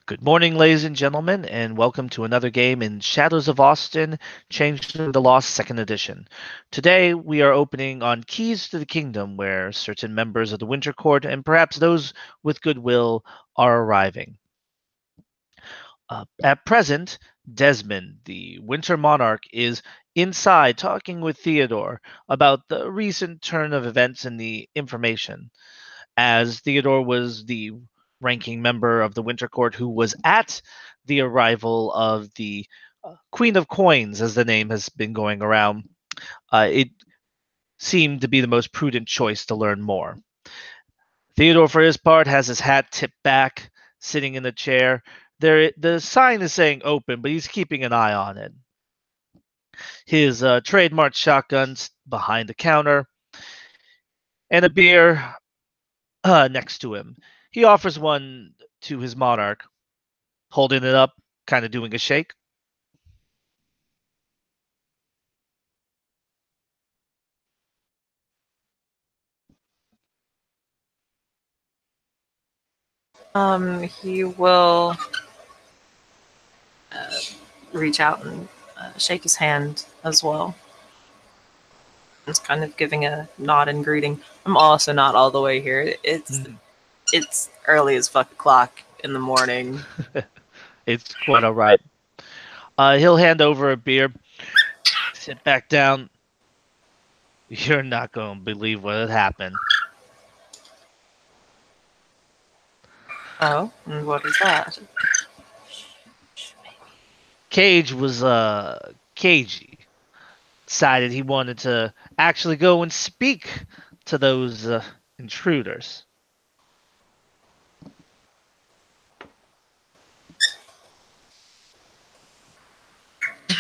Good morning, ladies and gentlemen, and welcome to another game in Shadows of Austin, Changeling the Lost Second Edition. Today, we are opening on Keys to the Kingdom, where certain members of the Winter Court and perhaps those with goodwill are arriving. At present, Desmond, the Winter Monarch, is inside talking with Theodore about the recent turn of events in the information, as Theodore was the ranking member of the Winter Court who was at the arrival of the Queen of Coins, as the name has been going around. It seemed to be the most prudent choice to learn more. Theodore, for his part, has his hat tipped back, sitting in the chair. The sign is saying open, but he's keeping an eye on it. His trademark shotgun's behind the counter, and a beer next to him. He offers one to his monarch, holding it up, kind of doing a shake. He will reach out and shake his hand as well. It's kind of giving a nod and greeting. I'm also not all the way here. It's early as fuck o'clock in the morning. It's quite all right. He'll hand over a beer, sit back down. You're not going to believe what had happened. Oh, and what is that? Cage was cagey. Decided he wanted to actually go and speak to those intruders.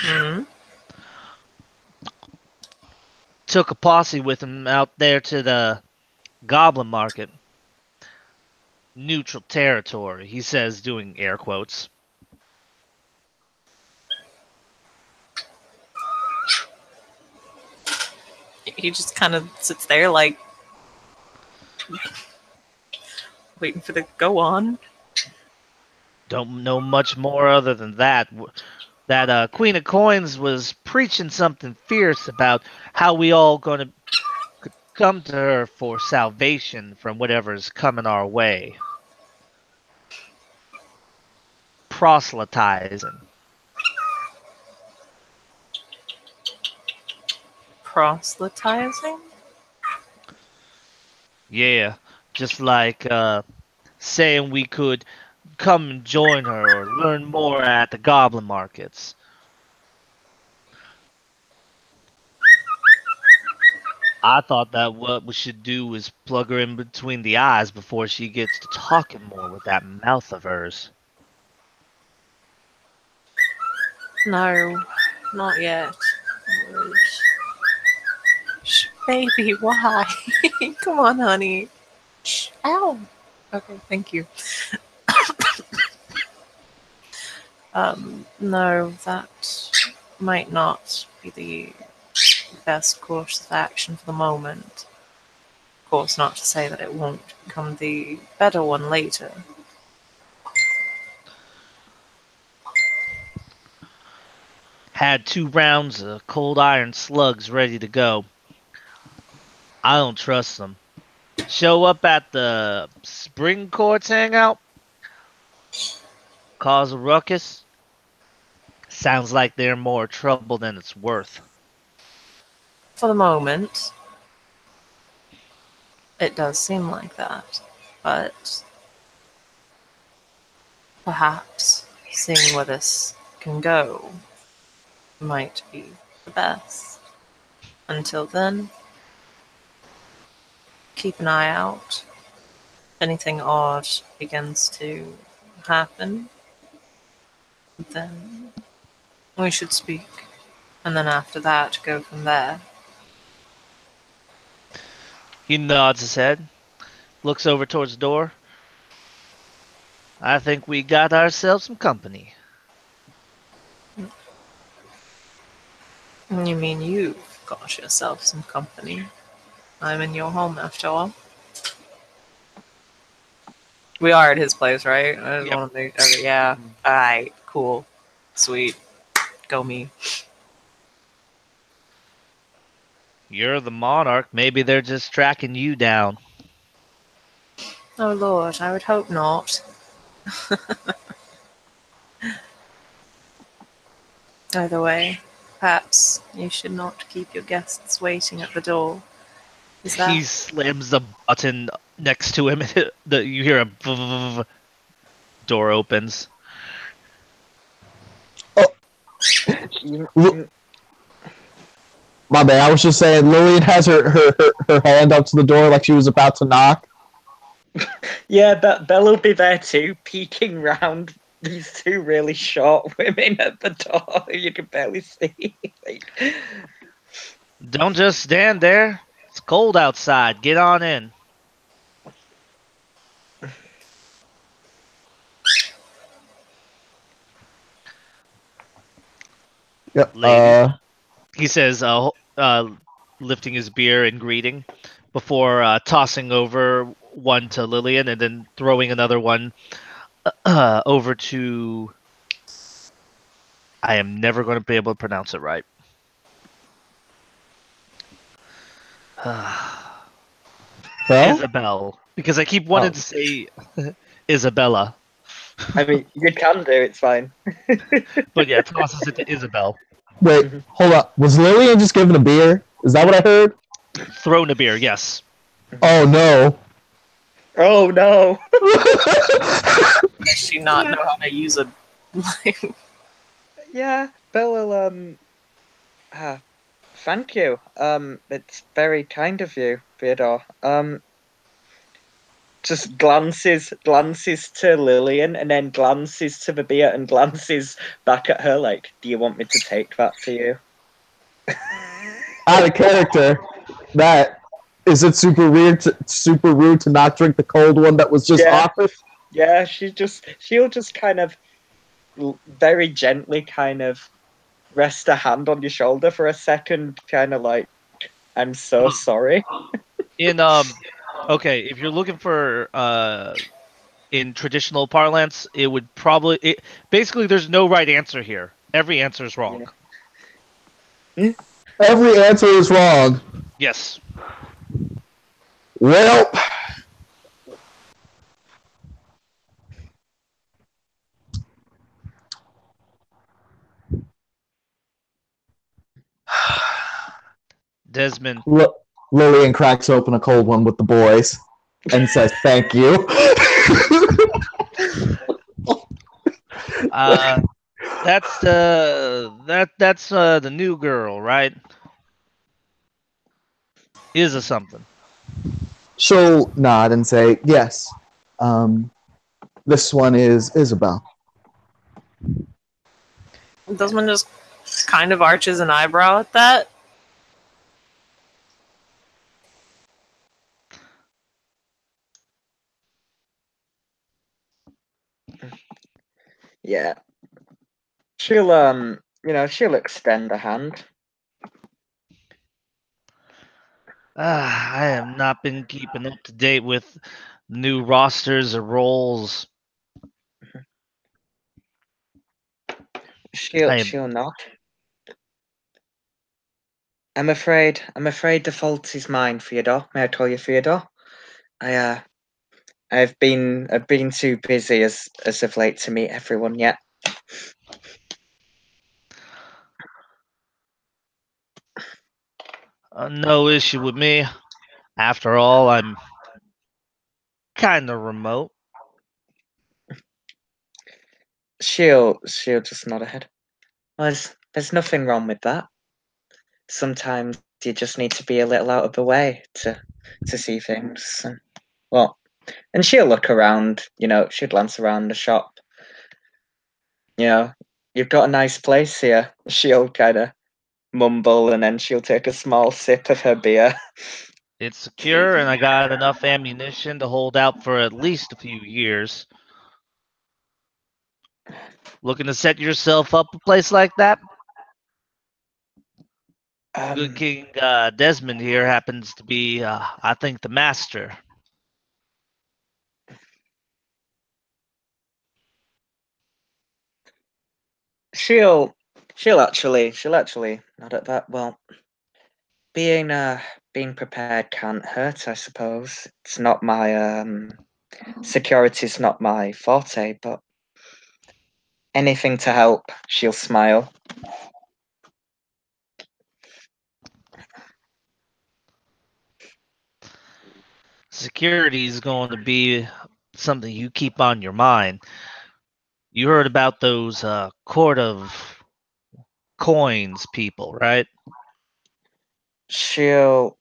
Hmm? Took a posse with him out there to the Goblin Market. Neutral territory, he says, doing air quotes. He just kind of sits there, like, waiting for the go on. Don't know much more other than that. That Queen of Coins was preaching something fierce about how we all gonna come to her for salvation from whatever's coming our way. Proselytizing. Proselytizing? Yeah, just like saying we could come and join her or learn more at the Goblin Markets. I thought that what we should do is plug her in between the eyes before she gets to talking more with that mouth of hers. No, not yet. Shh, baby, why? Come on, honey. Shh, ow. Okay, thank you. No, that might not be the best course of action for the moment. Of course, not to say that it won't become the better one later. Had 2 rounds of cold iron slugs ready to go. I don't trust them. Show up at the Spring Courts hangout? Cause a ruckus? Sounds like they're more trouble than it's worth. For the moment, it does seem like that. But perhaps seeing where this can go might be the best. Until then, keep an eye out. If anything odd begins to happen, then we should speak. And then after that, go from there. He nods his head, looks over towards the door. I think we got ourselves some company. You mean you've got yourself some company? I'm in your home after all. We are at his place, right? I just Yep. want to make. Okay, yeah. All right. Cool. Sweet. Go me. You're the monarch. Maybe they're just tracking you down. Oh Lord, I would hope not. Either way, perhaps you should not keep your guests waiting at the door. Is that? He slams the button next to him. You hear a door opens. You, Look- you, My bad. I was just saying, Lillian has her hand up to the door like she was about to knock. yeah, Belle will be there too, peeking round these two really short women at the door. You can barely see. Don't just stand there. It's cold outside. Get on in. Yep. Lady. He says, lifting his beer and greeting before tossing over one to Lillian and then throwing another one over to. I am never going to be able to pronounce it right. Well, Isabel. Because I keep wanting to say Isabella. I mean, you can do. It's fine. But yeah, tosses it to Isabel. wait, hold up. Was Lillian just given a beer? Is that what I heard? Thrown a beer, yes. Oh no. Oh no! Does she not know how to use a? Yeah, Belle will. Thank you. It's very kind of you, Theodore. Just glances to Lillian and then glances to the beer and glances back at her like, do you want me to take that for you? Out of character. That is it. Super rude to not drink the cold one that was just Yeah. offered. Yeah, she'll just kind of very gently kind of rest a hand on your shoulder for a second, kind of like, I'm so sorry. In okay, if you're looking for in traditional parlance, it would probably basically there's no right answer here. Every answer is wrong. Every answer is wrong. Yes. Well, Desmond. Lillian cracks open a cold one with the boys and says, "Thank you." That's the new girl, right? Is a something. She'll nod and say, "Yes." This one is Isabel. Desmond just kind of arches an eyebrow at that. Yeah. She'll she'll extend a hand. I have not been keeping up to date with new rosters or roles. She'll not. I'm afraid the fault is mine, Theodore. May I call you Theodore? I've been too busy as of late to meet everyone yet. No issue with me. After all, I'm kind of remote. She'll just nod her head. There's nothing wrong with that. Sometimes you just need to be a little out of the way to see things. And she'll look around. She'll glance around the shop. You've got a nice place here. She'll kind of mumble and then she'll take a small sip of her beer. It's secure, and I got enough ammunition to hold out for at least a few years. Looking to set yourself up a place like that? Good King Desmond here happens to be, I think, the master. she'll actually not at that. Well, being prepared can't hurt, I suppose. It's not my security's not my forte, but anything to help. She'll smile. Security is going to be something you keep on your mind. You heard about those court of coins people, right? She'll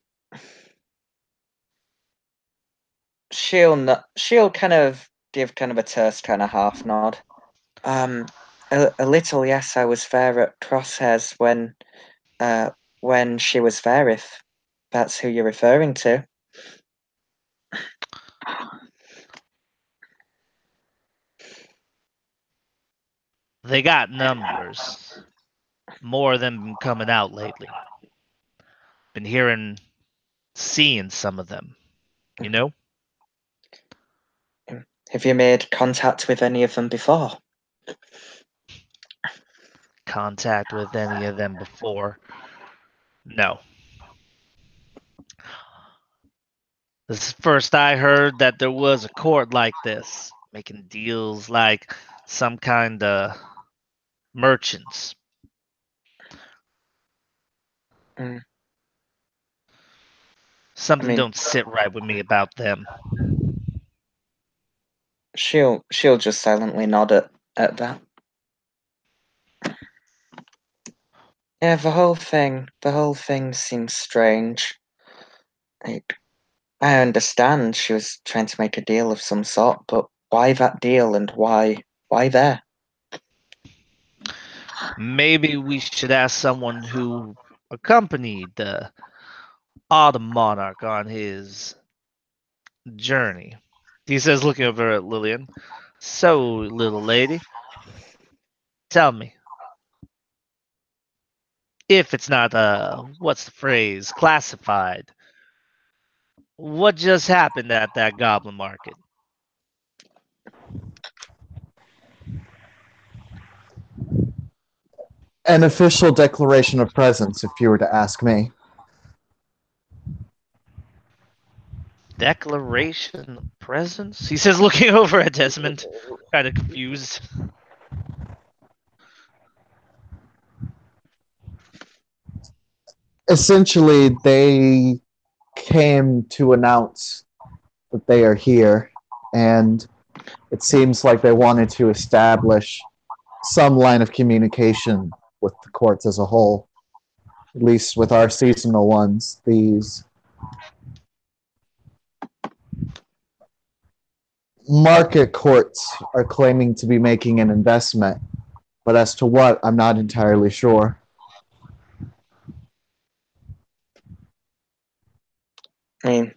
she'll kind of give kind of a terse kind of half nod. A little, yes. I was there at Crosshairs when she was there. If that's who you're referring to. They got numbers. More of them coming out lately. Been seeing some of them, you know? Have you made contact with any of them before? Contact with any of them before? No. This is first I heard that there was a court like this, making deals like some kind of merchants. Something don't sit right with me about them. She'll just silently nod at that. Yeah, the whole thing seems strange. I understand she was trying to make a deal of some sort, but why that deal and why there? Maybe we should ask someone who accompanied the Autumn Monarch on his journey. He says, looking over at Lillian. So, little lady, tell me, if it's not, what's the phrase, classified, what just happened at that goblin market? An official declaration of presence, if you were to ask me. Declaration of presence? He says, looking over at Desmond, kind of confused. Essentially, they came to announce that they are here, and it seems like they wanted to establish some line of communication with the courts as a whole, at least with our seasonal ones. These market courts are claiming to be making an investment, but as to what, I'm not entirely sure. I mean,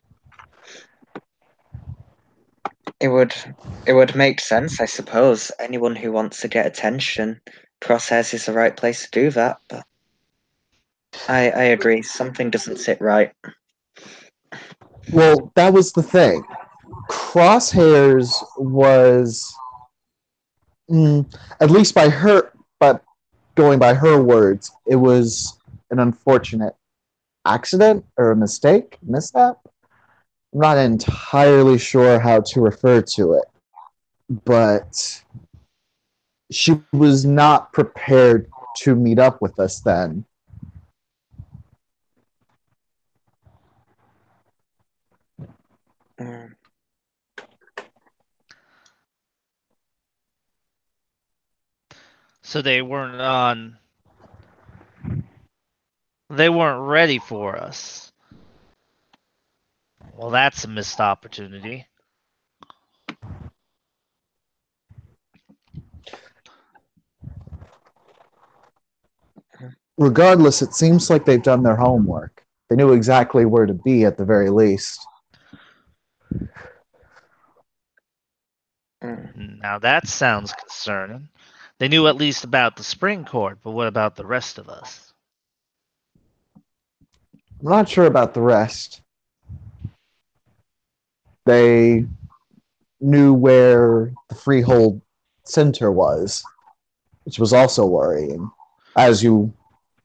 it would make sense, I suppose. Anyone who wants to get attention, Crosshairs is the right place to do that. But I agree, something doesn't sit right. Well, that was the thing. Crosshairs was, at least by her, but going by her words, it was an unfortunate accident or a mistake, mishap. I'm not entirely sure how to refer to it, but she was not prepared to meet up with us then. So they weren't ready for us. Well, that's a missed opportunity. Regardless, it seems like they've done their homework. They knew exactly where to be at the very least. Now that sounds concerning. They knew at least about the spring court, but what about the rest of us? I'm not sure about the rest. They knew where the Freehold Center was. which was also worrying, as you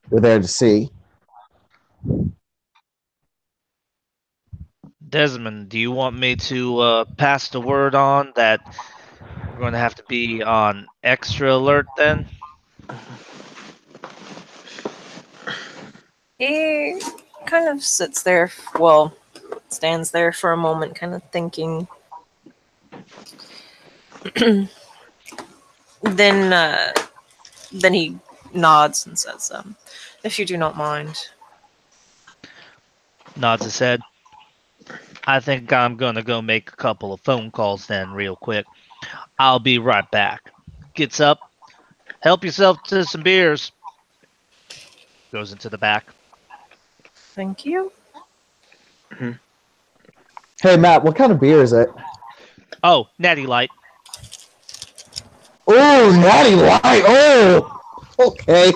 were there to see. Desmond, do you want me to pass the word on that we're going to have to be on extra alert then? He kind of sits there, stands there for a moment, kind of thinking. Then he nods and says, if you do not mind. Nods his head. I think I'm gonna go make a couple of phone calls then real quick. I'll be right back. Gets up. Help yourself to some beers. Goes into the back. Thank you. Hey, Matt, what kind of beer is it? Oh, Natty Light. Oh, Natty Light. Oh, okay.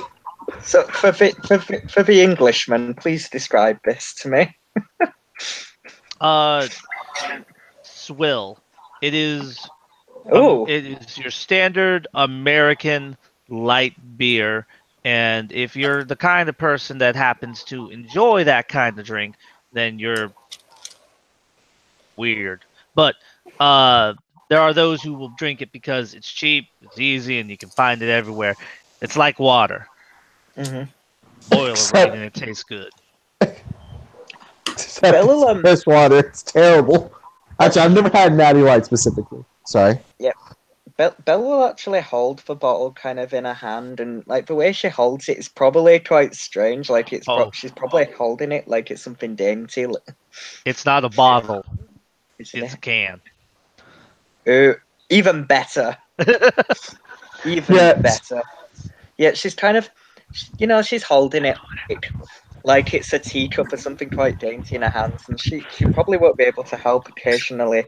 So for the Englishman, please describe this to me. Swill. It is your standard American light beer, and if you're the kind of person that happens to enjoy that kind of drink, then you're weird. But there are those who will drink it because it's cheap, it's easy, and you can find it everywhere. It's like water. Mm-hmm. Boil it right and it tastes good. This water, it's terrible. Actually, I've never had Natty Light specifically. Sorry. Yeah. Belle will actually hold the bottle kind of in her hand, and like the way she holds it is probably quite strange. Like she's probably holding it like it's something dainty. It's not a bottle. It's a can. Even better. Better. Yeah, she's kind of, she's holding it like it's a teacup or something quite dainty in her hands, and she probably won't be able to help occasionally,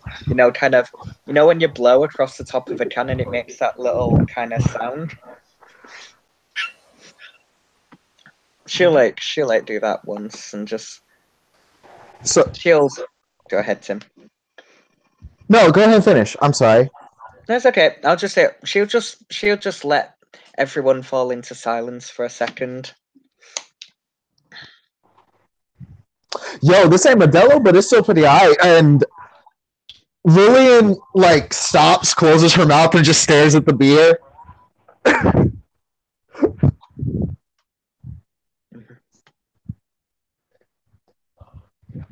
kind of, when you blow across the top of a can and it makes that little kind of sound. She'll do that once and just. So she'll go ahead, Tim. No, go ahead and finish. I'm sorry. That's okay. I'll just say she'll just let everyone fall into silence for a second. Yo, this ain't Modelo, but it's still pretty high. And Lillian stops, closes her mouth, and just stares at the beer.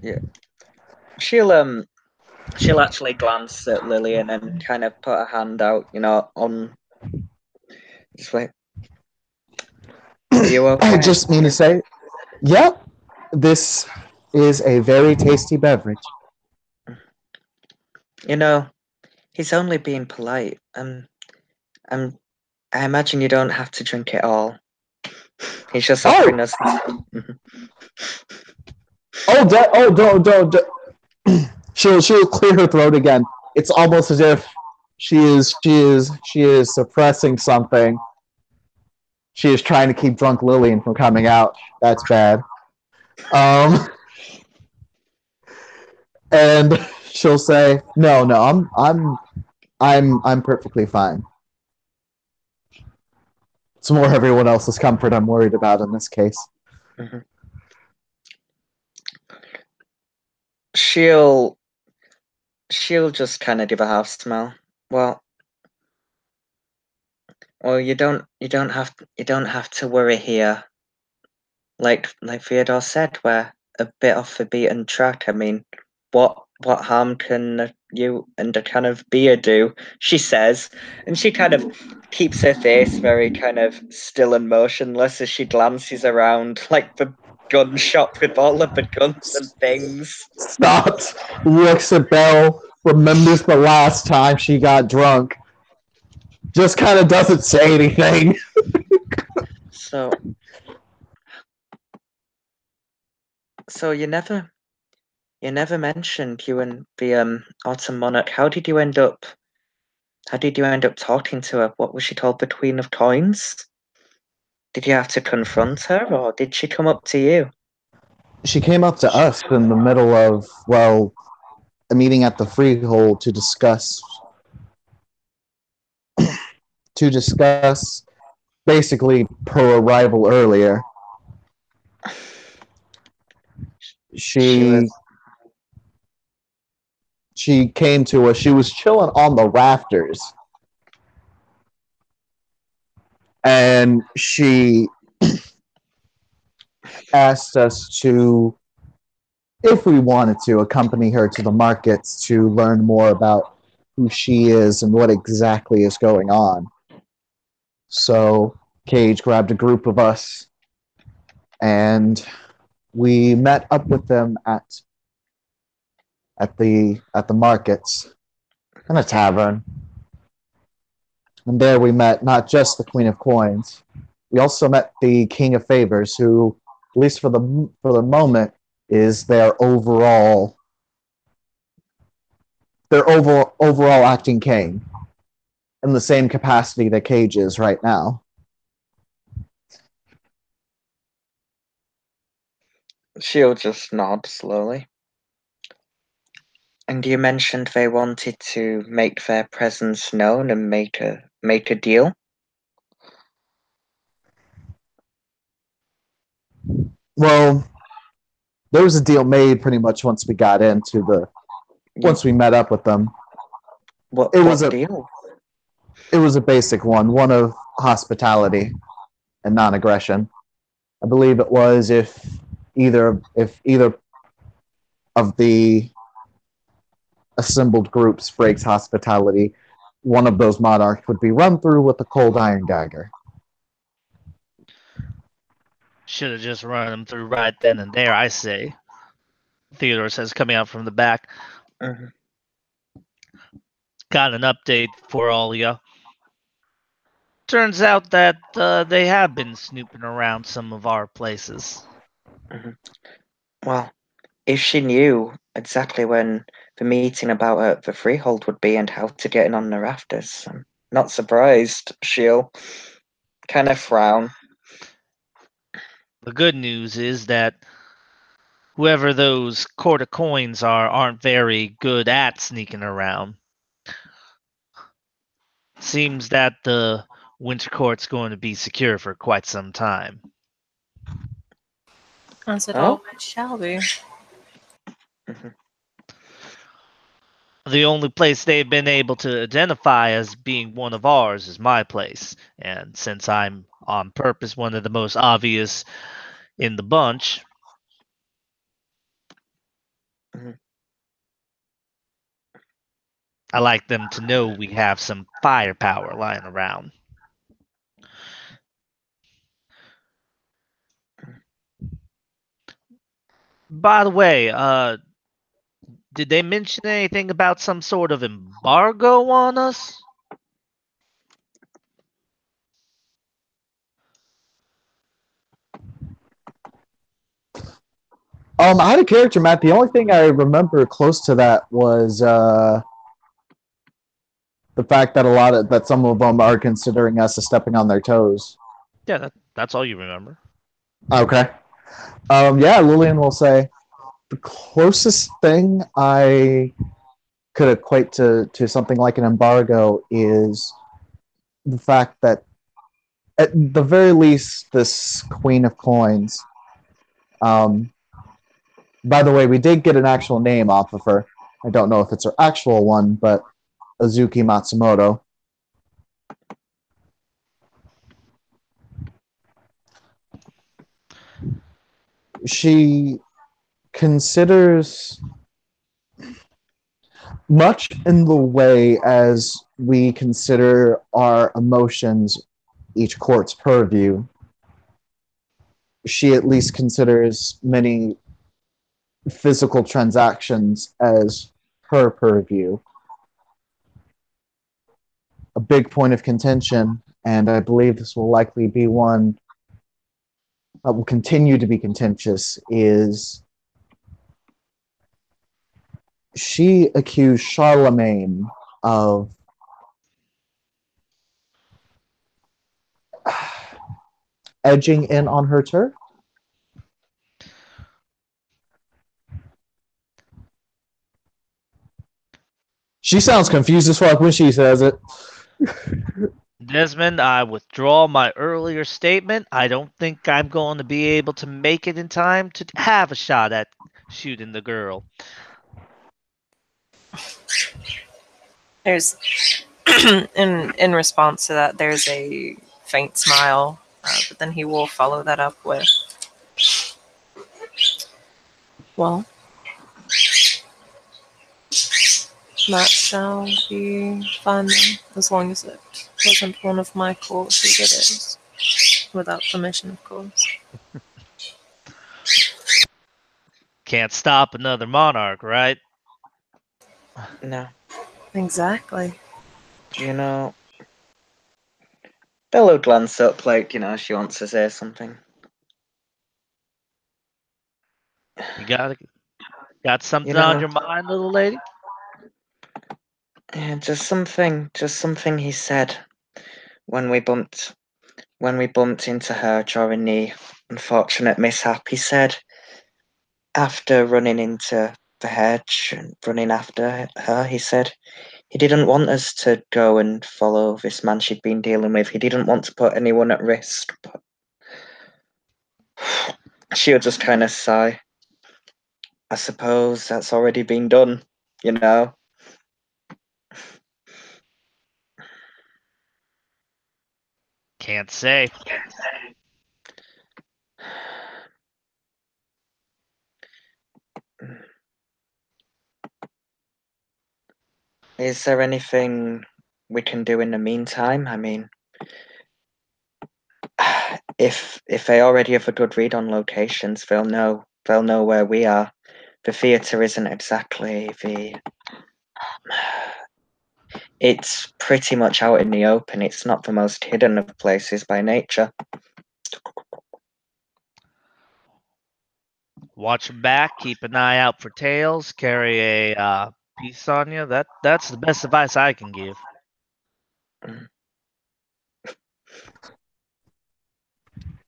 Yeah. She'll actually glance at Lillian and kind of put her hand out, on. Just wait. Are you okay? I just mean to say, yep, this is a very tasty beverage. He's only being polite. I imagine you don't have to drink it all. He's just offering us. Don't. She'll clear her throat again. It's almost as if she is suppressing something. She is trying to keep drunk Lillian from coming out. That's bad. And she'll say, "No, I'm perfectly fine. It's more everyone else's comfort I'm worried about in this case." Mm-hmm. She'll just kind of give a half smile. Well, you don't have to worry here. Like Theodore said, we're a bit off the beaten track. I mean, what harm can you and a kind of beer do? She says, and she kind of keeps her face very kind of still and motionless as she glances around like the gun shop with all of the guns and things. Stops, looks at Belle, remembers the last time she got drunk, just kind of doesn't say anything. So you never mentioned you and the Autumn Monarch. How did you end up talking to her? What was she called? The Queen of Coins? Did you have to confront her, or did she come up to you? She came up to us in the middle of, a meeting at the Freehold to discuss basically per arrival earlier. She was. She came to us. She was chilling on the rafters, and she asked us to, if we wanted to, accompany her to the markets to learn more about who she is and what exactly is going on. So Cage grabbed a group of us, and we met up with them at the markets in a tavern. And there we met not just the Queen of Coins, we also met the King of Favors, who, at least for the moment, is their overall acting king, in the same capacity that Cage is right now. She'll just nod slowly. And you mentioned they wanted to make their presence known and make a deal? Well, there was a deal made pretty much once we got into once we met up with them. What deal? It was a basic one of hospitality and non-aggression. I believe it was if either of the assembled groups breaks hospitality, one of those monarchs would be run through with a cold iron dagger. Should have just run him through right then and there, I say. Theodore says, coming out from the back. Mm-hmm. Got an update for all of you. Turns out that they have been snooping around some of our places. Mm-hmm. Well, if she knew exactly when the meeting about the freehold would be and how to get in on the rafters, I'm not surprised. She'll kind of frown. The good news is that whoever those Court of Coins aren't very good at sneaking around. Seems that the Winter Court's going to be secure for quite some time. As it always shall be. Mm-hmm. The only place they've been able to identify as being one of ours is my place. And since I'm on purpose one of the most obvious in the bunch, Mm-hmm. I like them to know we have some firepower lying around. By the way, did they mention anything about some sort of embargo on us? Out of character, Matt, the only thing I remember close to that was the fact that some of them are considering us as stepping on their toes. Yeah, that's all you remember. Okay. Yeah, Lillian will say the closest thing I could equate to something like an embargo is the fact that at the very least, this Queen of Coins. By the way, we did get an actual name off of her. I don't know if it's her actual one, but Azuki Matsumoto. She considers much in the way as we consider our emotions each court's purview. She at least considers many physical transactions as her purview. A big point of contention, and I believe this will likely be one that will continue to be contentious, is she accused Charlemagne of edging in on her turf. She sounds confused as fuck when she says it. Desmond, I withdraw my earlier statement. I don't think I'm going to be able to make it in time to have a shot at shooting the girl. There's in response to that, there's a faint smile, but then he will follow that up with, "Well, that shall be fun as long as it wasn't one of my courses. It is, without permission, of course." Can't stop another monarch, right? No. Exactly. You know, Bella glance up like, she wants to say something. You got something You know, on your mind, little lady? yeah, just something he said when we bumped into her during the unfortunate mishap. He said after running into the hedge and running after her, he said he didn't want us to go and follow this man she'd been dealing with. He didn't want to put anyone at risk, but she'll just kind of sigh. I suppose that's already been done, you know? Can't say. Is there anything we can do in the meantime? I mean, if they already have a good read on locations, they'll know where we are. The theatre isn't exactly the. It's pretty much out in the open. It's not the most hidden of places by nature. Watch your back. Keep an eye out for tails. Carry a piece on you. That's the best advice I can give.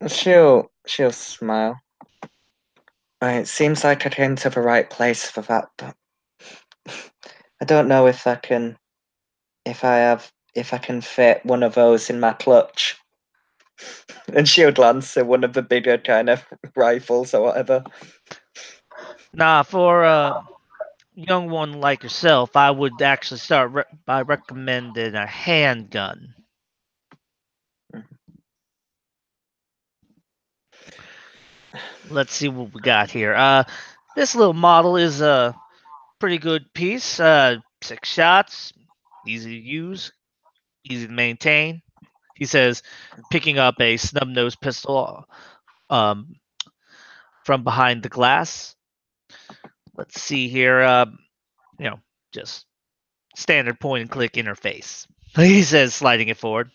She'll smile. It seems like I came to the right place for that, but I don't know if I can fit one of those in my clutch. And she'll glance at one of the bigger kind of rifles or whatever. Nah, for a young one like yourself, I would actually start by recommending a handgun. Let's see what we got here. This little model is a pretty good piece. 6 shots, easy to use, easy to maintain. He says, picking up a snub-nosed pistol um, from behind the glass. Let's see here. Just standard point and click interface. He says, sliding it forward.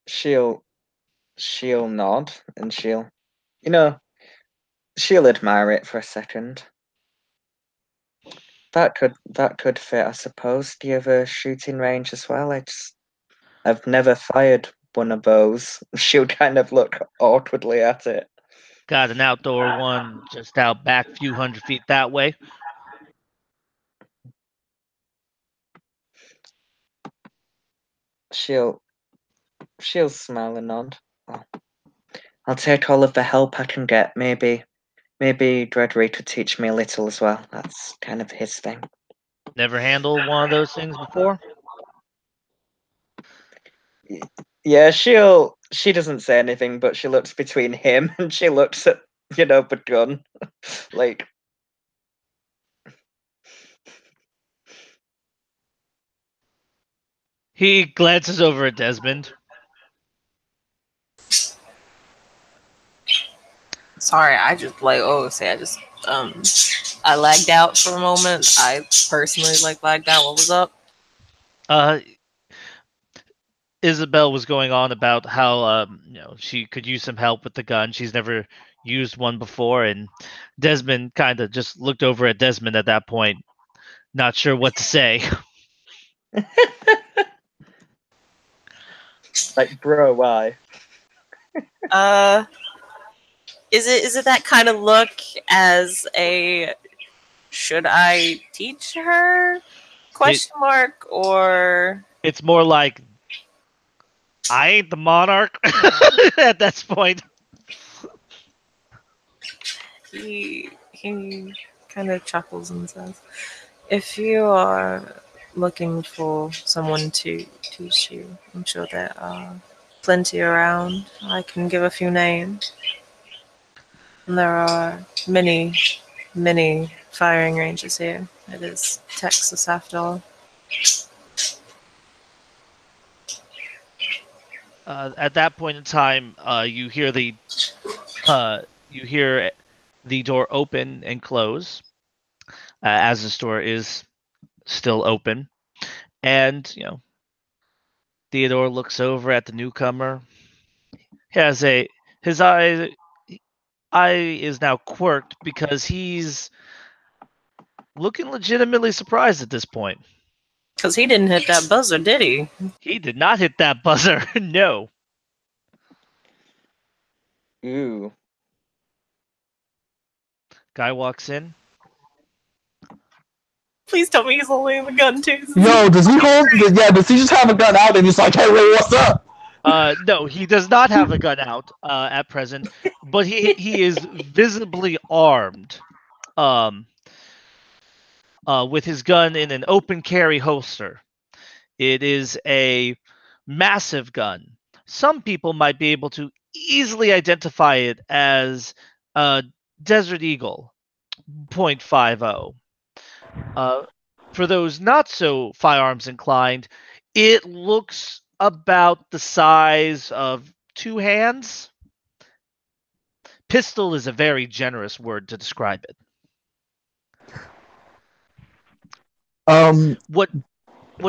She'll nod and she'll admire it for a second. That could fit, I suppose. Do you have a shooting range as well? I've never fired one of those. She'll kind of look awkwardly at it. Got an outdoor one just out back, few hundred feet that way. She'll smile and nod. I'll take all of the help I can get. Maybe Dreadry could teach me a little as well. That's kind of his thing. Never handled one of those things before? Yeah, she doesn't say anything, but she looks between him and she looks at, the gun. Like, He glances over at Desmond. Sorry, I lagged out for a moment. I personally lagged out. What was up? Isabel was going on about how she could use some help with the gun. She's never used one before, and Desmond kind of just looked over at Desmond at that point, not sure what to say. like, bro, why? Is it that kind of look as a should I teach her? Question mark, or It's more like I ain't the monarch at this point. he kind of chuckles and says, "If you are looking for someone to teach you, I'm sure there are plenty around. I can give a few names. And there are many, many firing ranges here. It is Texas after all." At that point in time, you hear the door open and close, as the store is still open, and Theodore looks over at the newcomer. His eye is now quirked because he's looking legitimately surprised at this point. Because he didn't hit that buzzer, did he? He did not hit that buzzer. No. Ooh. Guy walks in. Please tell me he's holding the gun too. Yo, does he hold? Yeah, does he just have a gun out and he's like, "Hey, Ray, what's up?" No, he does not have a gun out at present, but he is visibly armed, with his gun in an open carry holster. It is a massive gun. Some people might be able to easily identify it as a Desert Eagle .50. For those not so firearms inclined, it looks about the size of two hands. Pistol is a very generous word to describe it. What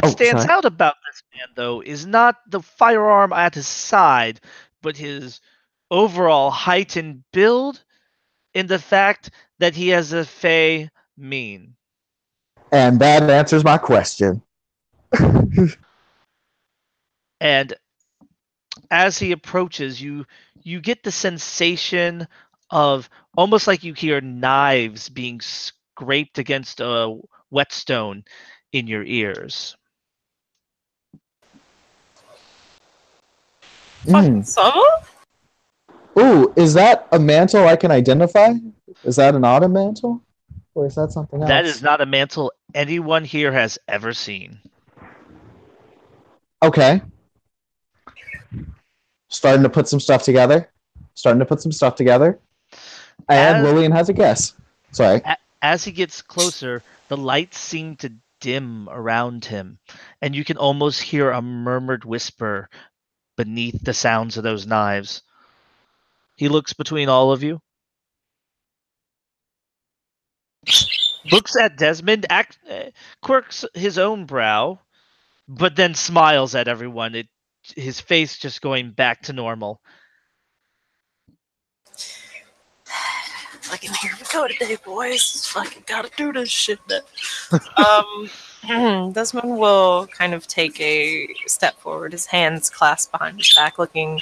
stands out about this man, though, is not the firearm at his side, but his overall height and build, in the fact that he has a fey mien. And that answers my question. And as he approaches, you get the sensation of almost like you hear knives being scraped against a whetstone in your ears. Fucking summer? Ooh, is that a mantle I can identify? Is that an autumn mantle? Or is that something else? That is not a mantle anyone here has ever seen. Okay. Starting to put some stuff together. And Lillian has a guess. Sorry. As he gets closer, the lights seem to dim around him, and you can almost hear a murmured whisper beneath the sounds of those knives. He looks between all of you, looks at Desmond, quirks his own brow, but then smiles at everyone. His face just going back to normal. Fucking here we go today, boys. Fucking gotta do this shit. Desmond will kind of take a step forward, his hands clasped behind his back, looking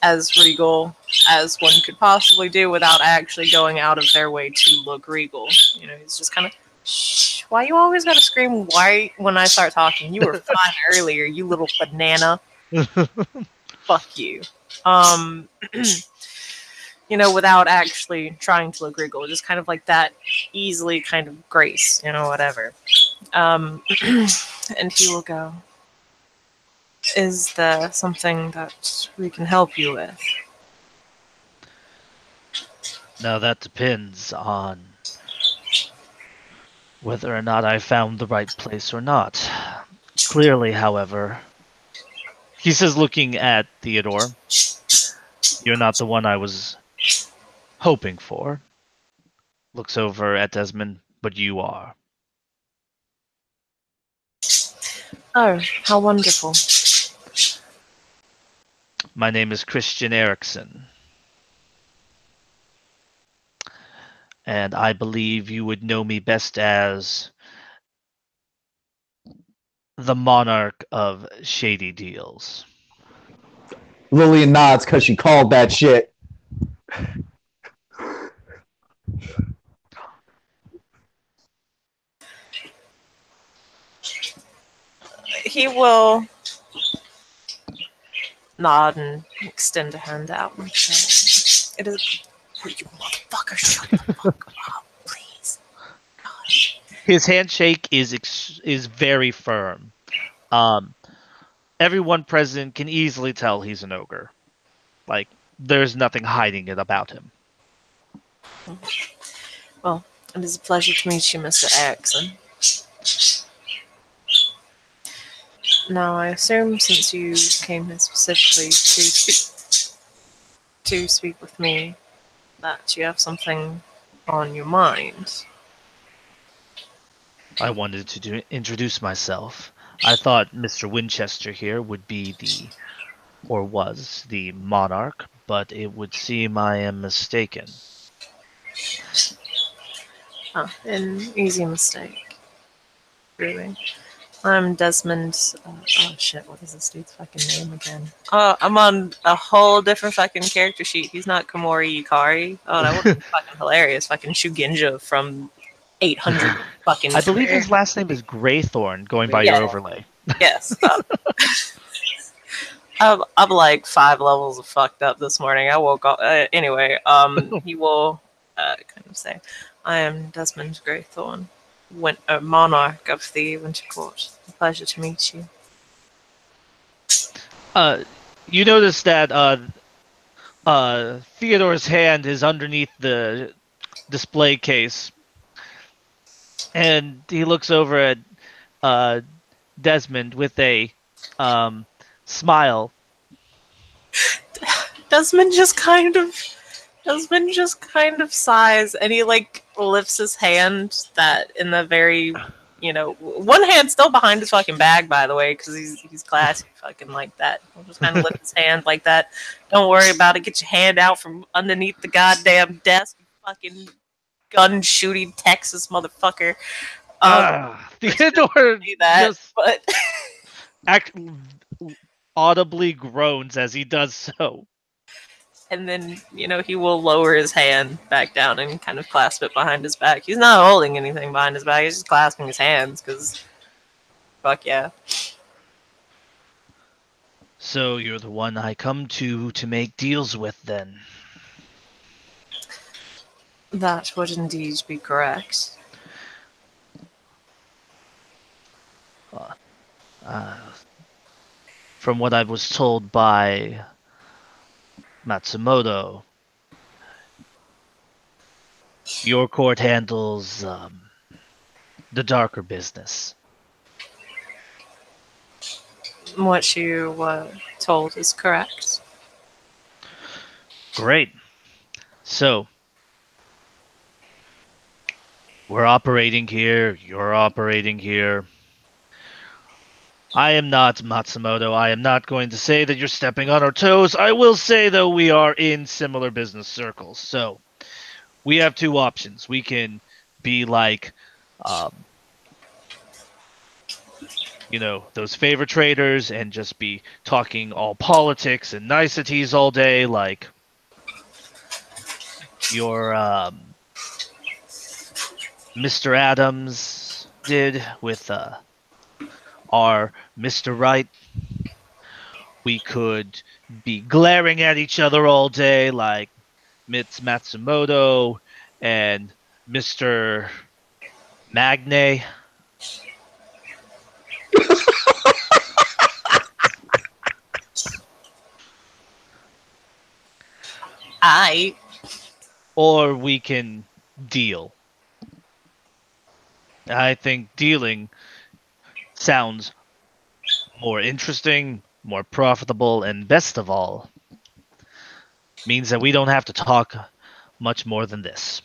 as regal as one could possibly do without actually going out of their way to look regal. He's just kind of, shh, why you always gotta scream why when I start talking? You were fine earlier, you little banana. Fuck you. Without actually trying to look regal, just kind of like that easily kind of grace, whatever. And he will go, is there something that we can help you with? Now that depends on whether or not I found the right place or not. Clearly, however, he says, looking at Theodore, you're not the one I was hoping for. Looks over at Desmond, but you are. Oh, how wonderful. My name is Christian Erickson. And I believe you would know me best as the monarch of shady deals. Lillian nods because she called that shit. he will nod and extend a hand out and say, "It is." Oh, you motherfucker! Shut the fuck up, please. God. His handshake is very firm. Everyone present can easily tell he's an ogre. Like, there's nothing hiding it about him. Well, it is a pleasure to meet you, Mr. Erickson. Now, I assume since you came here specifically to speak with me, that you have something on your mind. I wanted to introduce myself. I thought Mr. Winchester here would be was the monarch, but it would seem I am mistaken. An easy mistake. Really. I'm Desmond. Oh shit, what is this dude's fucking name again? I'm on a whole different fucking character sheet. He's not Komori Ikari. Oh, that would be fucking hilarious. Fucking Shugenja from 800 fucking. I believe his last name is Greythorn, going by your overlay. Yes. I'm like 5 levels of fucked up this morning. I woke up. Anyway, he will kind of say, I am Desmond Greythorn, monarch of the Winter Court. A pleasure to meet you. You notice that Theodore's hand is underneath the display case, and he looks over at Desmond with a smile. Desmond just kind of sighs, and he like lifts his hand that in the very, one hand still behind his fucking bag, by the way, because he's classy, fucking like that. He'll just kind of lift his hand like that. Don't worry about it. Get your hand out from underneath the goddamn desk, you fucking gun shooting Texas motherfucker. Theodore that, just but audibly groans as he does so. And then, he will lower his hand back down and kind of clasp it behind his back. He's not holding anything behind his back. He's just clasping his hands, because fuck yeah. So you're the one I come to make deals with, then? That would indeed be correct. From what I was told by Matsumoto, your court handles the darker business. What you were told is correct. Great. So, we're operating here, you're operating here. I am not Matsumoto. I am not going to say that you're stepping on our toes. I will say, though, we are in similar business circles. So, we have 2 options. We can be like, those favor traders and just be talking all politics and niceties all day, like your Mr. Adams did with our Mr. Right. We could be glaring at each other all day like Mitz Matsumoto and Mr. Magne. Or we can deal. I think dealing sounds more interesting, more profitable, and best of all, means that we don't have to talk much more than this.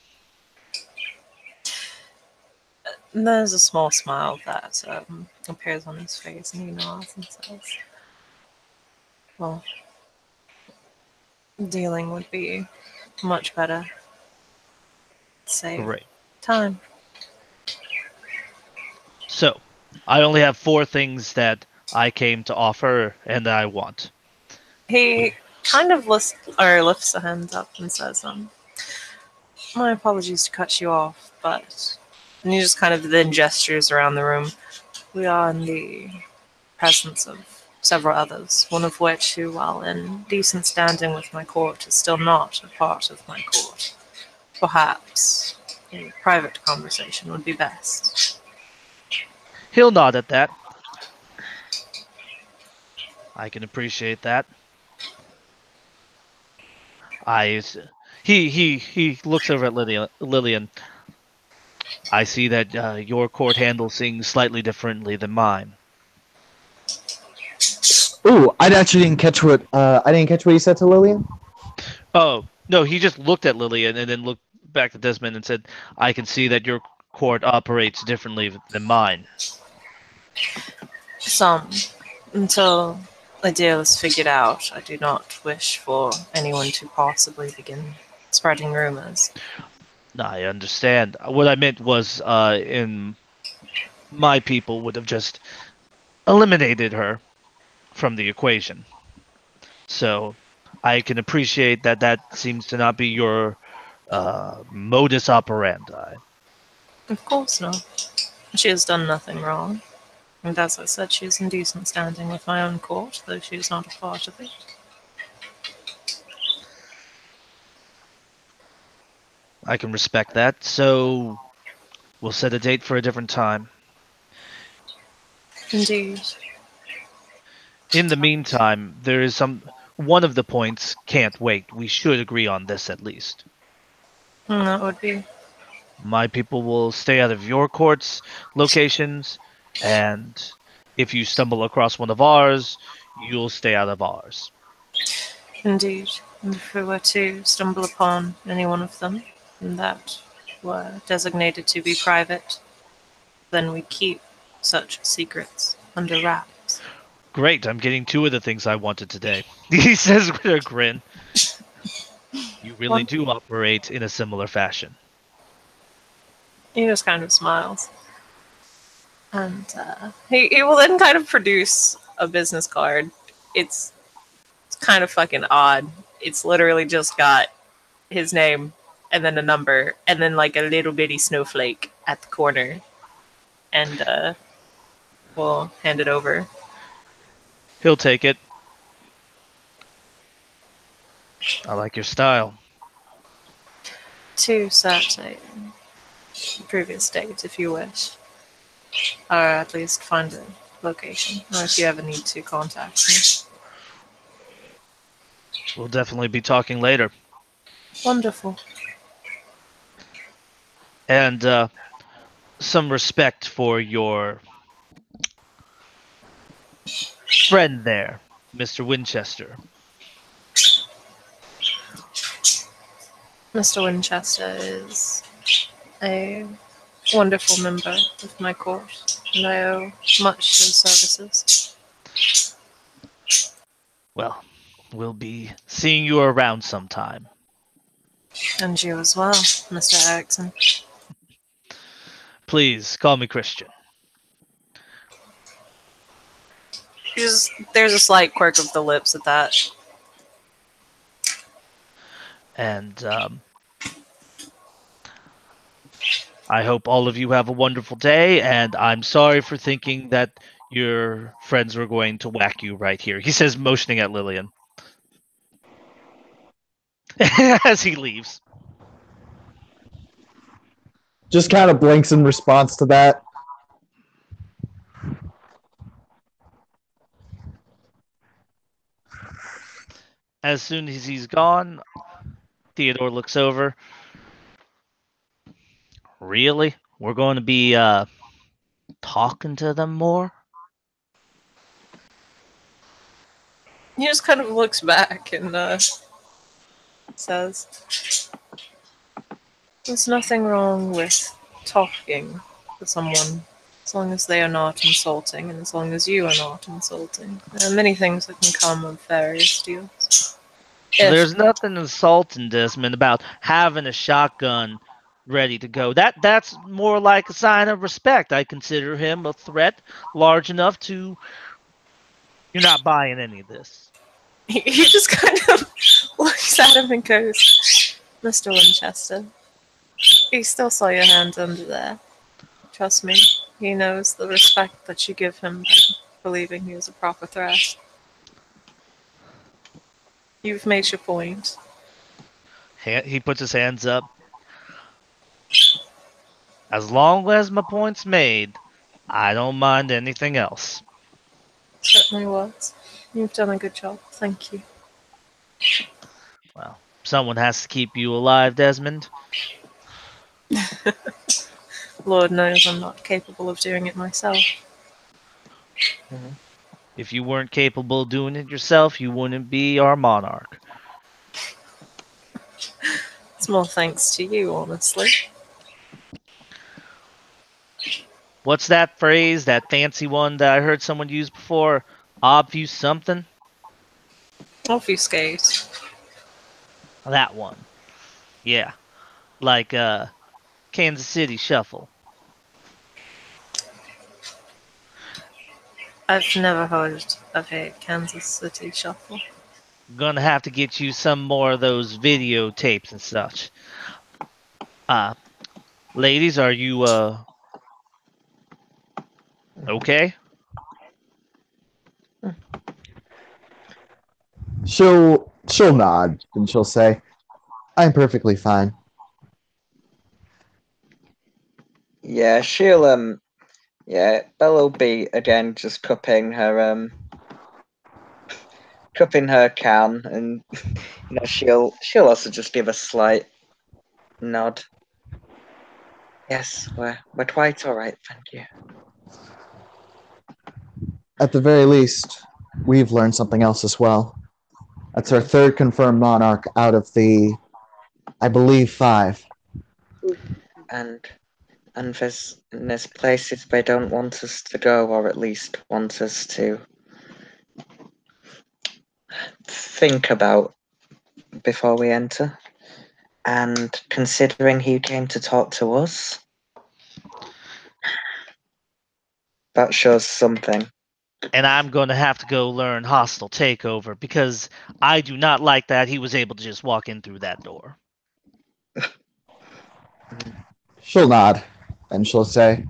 There's a small smile that appears on his face, and he nods and says, well, dealing would be much better. Save Great. time. So, I only have 4 things that I came to offer and that I want. He kind of lifts a hand up and says, my apologies to cut you off, but... And he just kind of then gestures around the room. We are in the presence of several others, one of which who, while in decent standing with my court, is still not a part of my court. Perhaps a private conversation would be best. He'll nod at that. I can appreciate that. He looks over at Lillian. I see that your court handles things slightly differently than mine. Ooh, I actually didn't catch what he said to Lillian. Oh, no, he just looked at Lillian and then looked back at Desmond and said, I can see that your court operates differently than mine. Some. Until a deal is figured out, I do not wish for anyone to possibly begin spreading rumors. I understand. What I meant was, in my people would have just eliminated her from the equation. So I can appreciate that that seems to not be your modus operandi. Of course not. She has done nothing wrong. And as I said, she is in decent standing with my own court, though she is not a part of it. I can respect that. So we'll set a date for a different time. Indeed. In the meantime, there is one of the points can't wait. We should agree on this at least. That would be. My people will stay out of your court's locations, and if you stumble across one of ours, you'll stay out of ours. Indeed. And if we were to stumble upon any one of them that were designated to be private, then we keep such secrets under wraps. Great, I'm getting two of the things I wanted today. He says with a grin. You really do operate in a similar fashion. He just kind of smiles. And he will then kind of produce a business card. It's kind of fucking odd. It's literally just got his name and then a number and then like a little bitty snowflake at the corner. And we'll hand it over. He'll take it. I like your style. To set a previous date, if you wish. Or at least find a location. Or if you ever need to contact me. We'll definitely be talking later. Wonderful. And some respect for your friend there, Mr. Winchester. Mr. Winchester is a wonderful member of my court, and I owe much to his services. Well, we'll be seeing you around sometime. And you as well, Mr. Erickson. Please, call me Christian. There's a slight quirk of the lips at that. And I hope all of you have a wonderful day, and I'm sorry for thinking that your friends were going to whack you right here. He says, motioning at Lillian. As he leaves. Just kind of blinks in response to that. As soon as he's gone, Theodore looks over. Really? We're going to be talking to them more? He just kind of looks back and says, there's nothing wrong with talking to someone as long as they are not insulting and as long as you are not insulting. There are many things that can come of various deals. There's nothing insulting, Desmond, about having a shotgun ready to go. That's more like a sign of respect. I consider him a threat large enough to... You're not buying any of this. He just kind of looks at him and goes, Mr. Winchester, he still saw your hand under there. Trust me, he knows the respect that you give him. believing he was a proper threat. You've made your point. He puts his hands up. As long as my point's made, I don't mind anything else. Certainly was. You've done a good job. Thank you. Well, someone has to keep you alive, Desmond. Lord knows I'm not capable of doing it myself. If you weren't capable of doing it yourself, you wouldn't be our monarch. It's more thanks to you, honestly. What's that phrase, that fancy one that I heard someone use before? Obfuse something? Obfuscate. That one. Yeah. Like, Kansas City Shuffle. I've never heard of a Kansas City Shuffle. Gonna have to get you some more of those videotapes and such. Ladies, are you, okay? She'll nod and she'll say, "I'm perfectly fine." Yeah, she'll yeah, Bella'll be again just cupping her can, and she'll also just give a slight nod. Yes, we're quite all right, thank you. At the very least, we've learned something else as well. That's our third confirmed monarch out of the, I believe, 5. And there's places they don't want us to go, or at least want us to think about before we enter. And considering he came to talk to us, that shows something. And I'm gonna have to go learn hostile takeover, because I do not like that he was able to just walk in through that door. She'll nod and she'll say,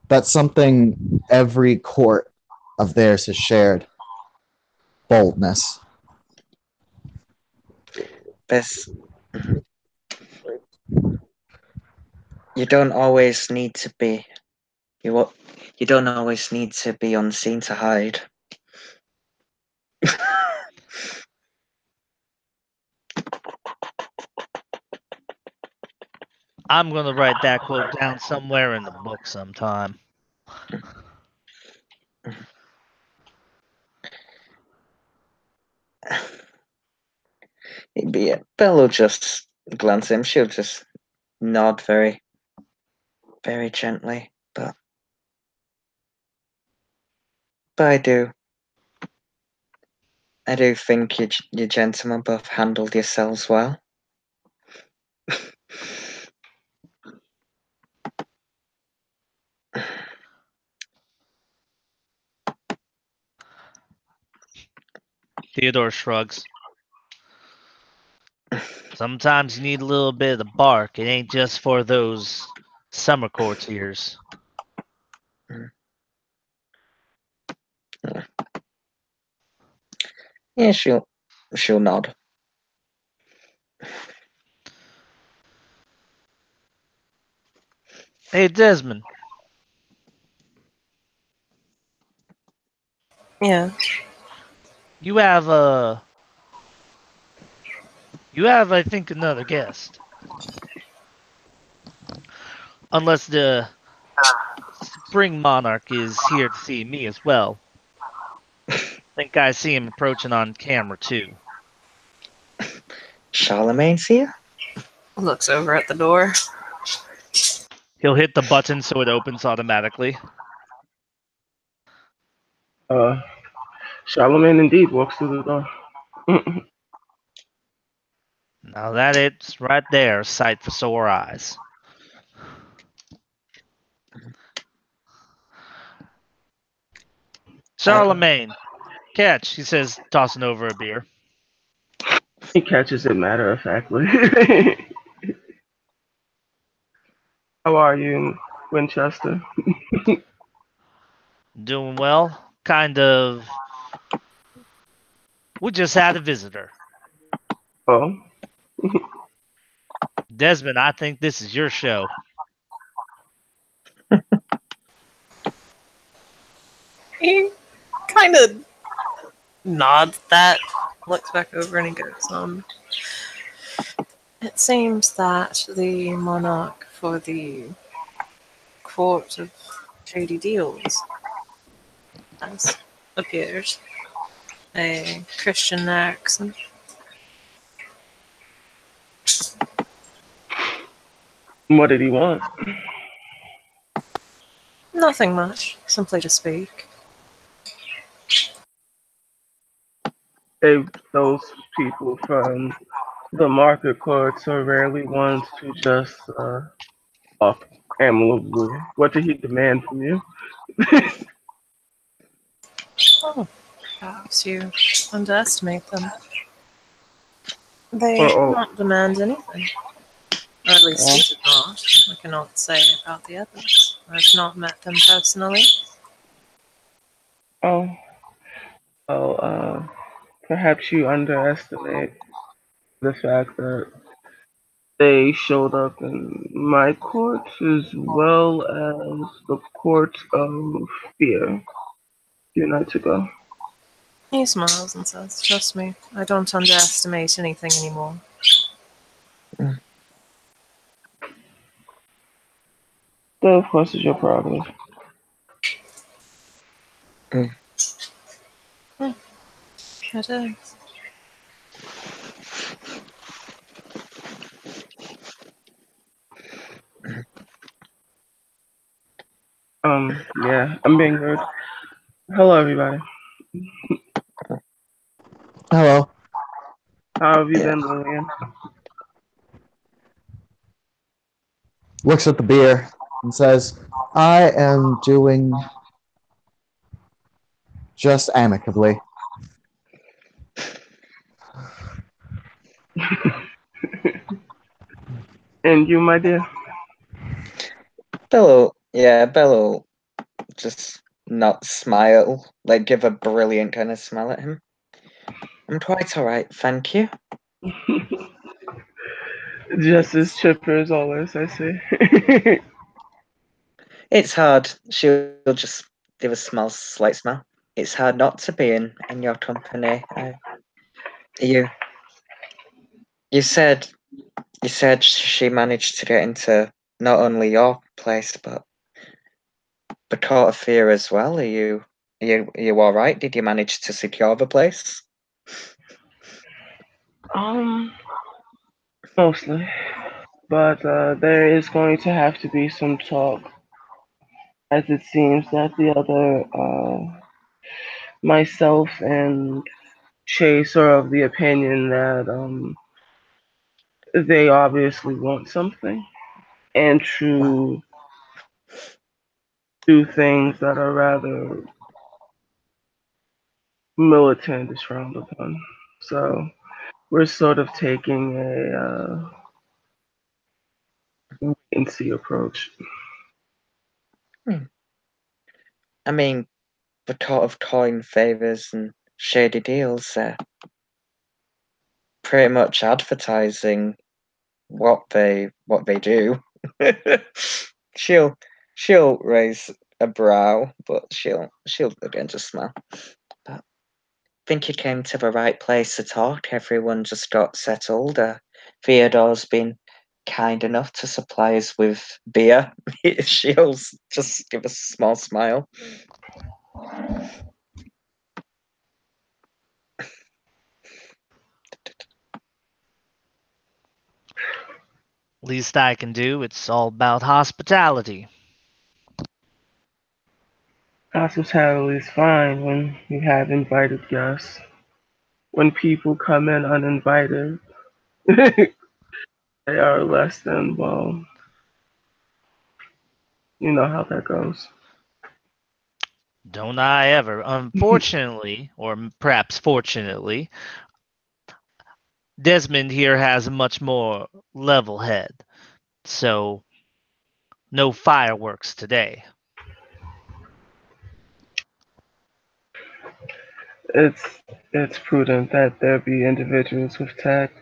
"That's something every court of theirs has shared. Boldness." You don't always need to be you don't always need to be unseen to hide. I'm gonna write that quote down somewhere in the book sometime. Belle will just glance at him. She'll just nod very, very gently, but I do think you gentlemen both handled yourselves well. Theodore shrugs. Sometimes you need a little bit of the bark. It ain't just for those summer courtiers. Yeah, she'll nod. Hey, Desmond. Yeah. You have, I think, another guest. Unless the Spring Monarch is here to see me as well. I think I see him approaching on camera, too. Charlemagne's here? Looks over at the door. He'll hit the button so it opens automatically. Charlemagne indeed walks through the door. Now that it's right there, sight for sore eyes. Charlemagne, catch, he says, tossing over a beer. He catches it matter of factly. How are you in Winchester? Doing well. kind of. We just had a visitor. Oh, Desmond, I think this is your show. He kind of nods that, looks back over, and he goes, it seems that the monarch for the court of shady deals has appeared. A Christian accent. what did he want? Nothing much, simply to speak. Those people from the market courts are rarely ones to just talk amicably. What did he demand from you? Oh, perhaps you underestimate them. They Oh, do oh, not demand anything. Or at least oh. he did not. I cannot say about the others. I've not met them personally. Oh, perhaps you underestimate the fact that they showed up in my court as well as the court of fear a few nights ago. He smiles and says, trust me, I don't underestimate anything anymore. That, of course, is your prerogative. It is. Yeah, I'm being rude. Hello, everybody. Hello. How have you Yeah. been, Lillian? Looks at the beer and says, I am doing just amicably. And you, my dear? Bello just not smile, like give a brilliant kind of smile at him. I'm quite alright, thank you. Just as chipper as always, I see. It's hard. She'll just give a slight smile. It's hard not to be in your company. You said she managed to get into not only your place but the Court of Fear as well. Are you all right? Did you manage to secure the place? Mostly. But there is going to have to be some talk, as it seems that the other, myself and Chase are of the opinion that they obviously want something, and to do things that are rather militant is frowned upon. So we're sort of taking a wait and see approach. I mean, the Court of Coin favors and shady deals. Pretty much advertising what they do. she'll raise a brow, but she'll again just smile. But I think you came to the right place to talk. Everyone just got settled. Theodore's been kind enough to supply us with beer. She'll just give a small smile. Least I can do. It's all about hospitality. Hospitality is fine when you have invited guests. When people come in uninvited, they are less than, well, you know how that goes. Don't I ever. Unfortunately, or perhaps fortunately, Desmond here has a much more level head. So, no fireworks today. it's prudent that there be individuals with tact.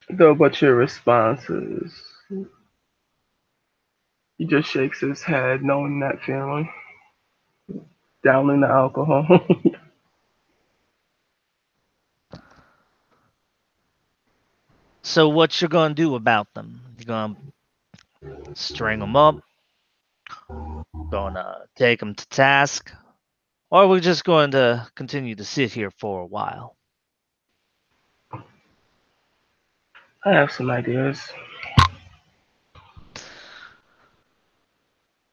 Though, but your response is he just shakes his head, knowing that feeling, downing the alcohol. So what you're gonna do about them? You're gonna string them up? Gonna take them to task? Or are we just going to continue to sit here for a while? I have some ideas.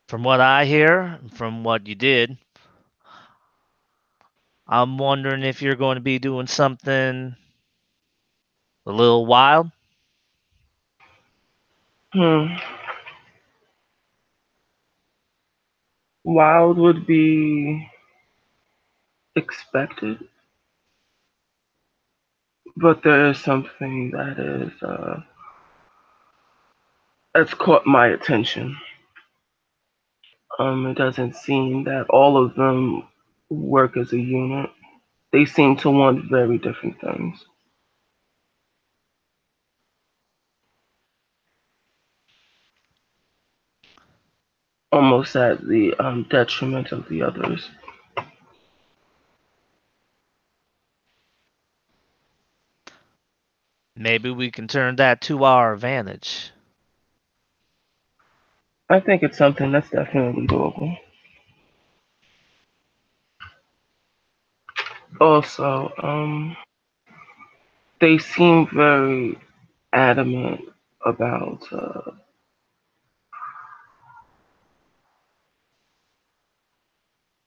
From what I hear, from what you did, I'm wondering if you're going to be doing something a little wild. Wild would be expected, but there is something that's caught my attention. It doesn't seem that all of them work as a unit. They seem to want very different things. Almost at the detriment of the others. Maybe we can turn that to our advantage. I think it's something that's definitely doable. Also, they seem very adamant about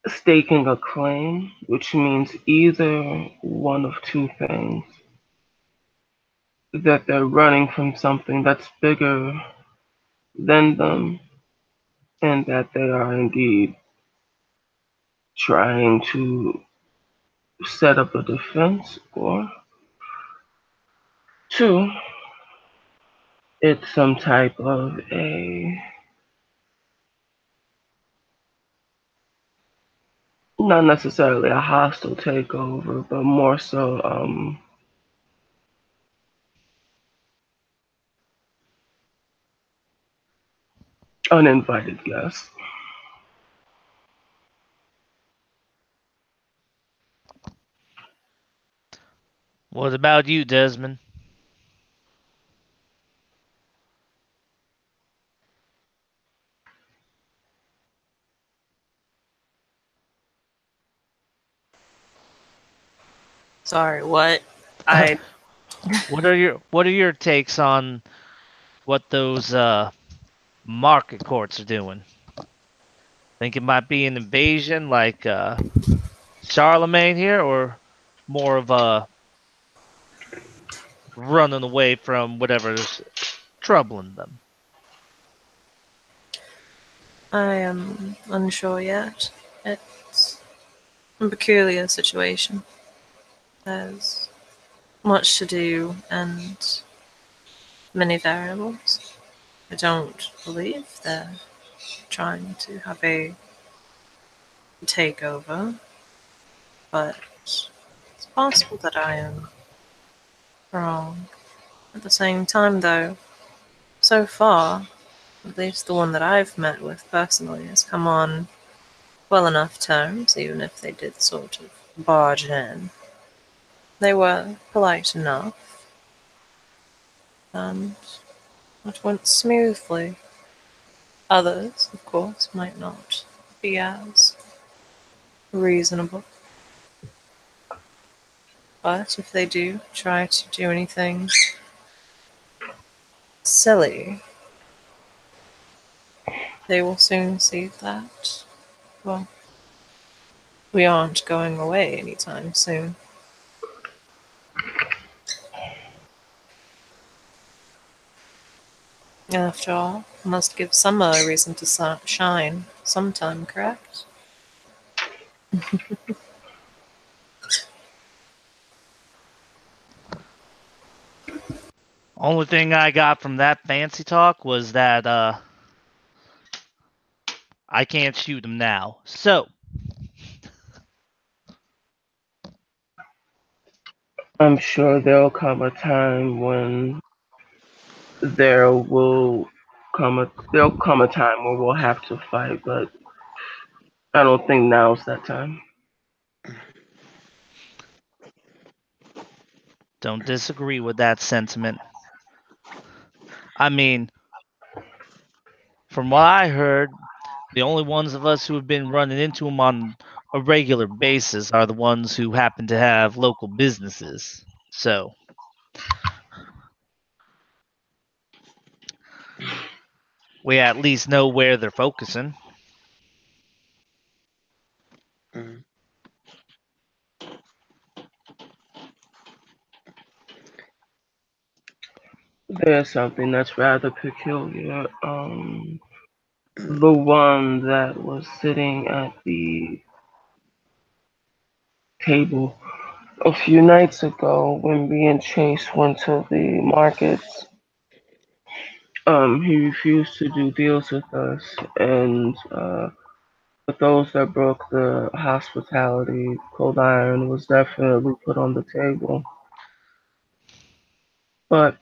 staking a claim, which means either one of two things. That they're running from something that's bigger than them, and that they are indeed trying to set up a defense, or two, it's some type of not necessarily a hostile takeover, but more so uninvited guests. What about you, Desmond? Sorry, what? I What are your takes on what those market courts are doing? Think it might be an invasion like Charlemagne here, or more of a running away from whatever's troubling them? I am unsure yet. It's a peculiar situation. There's much to do and many variables. I don't believe they're trying to have a takeover, but it's possible that I am wrong. At the same time, though, so far, at least the one that I've met with personally has come on well enough terms, even if they did sort of barge in. They were polite enough, and it went smoothly. Others, of course, might not be as reasonable. But if they do try to do anything silly, they will soon see that, well, we aren't going away anytime soon. After all, must give some a reason to shine sometime, correct? Only thing I got from that fancy talk was that I can't shoot him now. So, I'm sure there'll come a time when there'll come a time where we'll have to fight, but I don't think now's that time. don't disagree with that sentiment. I mean, from what I heard, the only ones of us who have been running into him on a regular basis are the ones who happen to have local businesses. So, we at least know where they're focusing. Mm. There's something that's rather peculiar. The one that was sitting at the table a few nights ago when me and Chase went to the markets, he refused to do deals with us, and with those that broke the hospitality, Cold Iron was definitely put on the table. But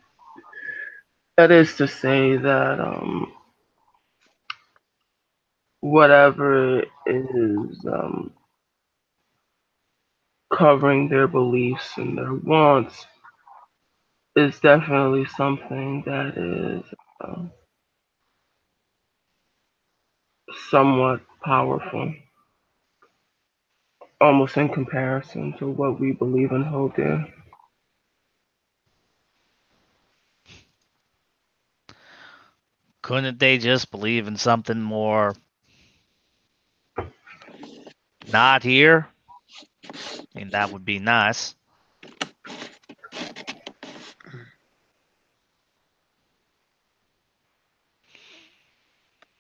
that is to say that whatever is covering their beliefs and their wants is definitely something that is somewhat powerful, almost in comparison to what we believe and hold dear. Couldn't they just believe in something more not here? I mean, that would be nice.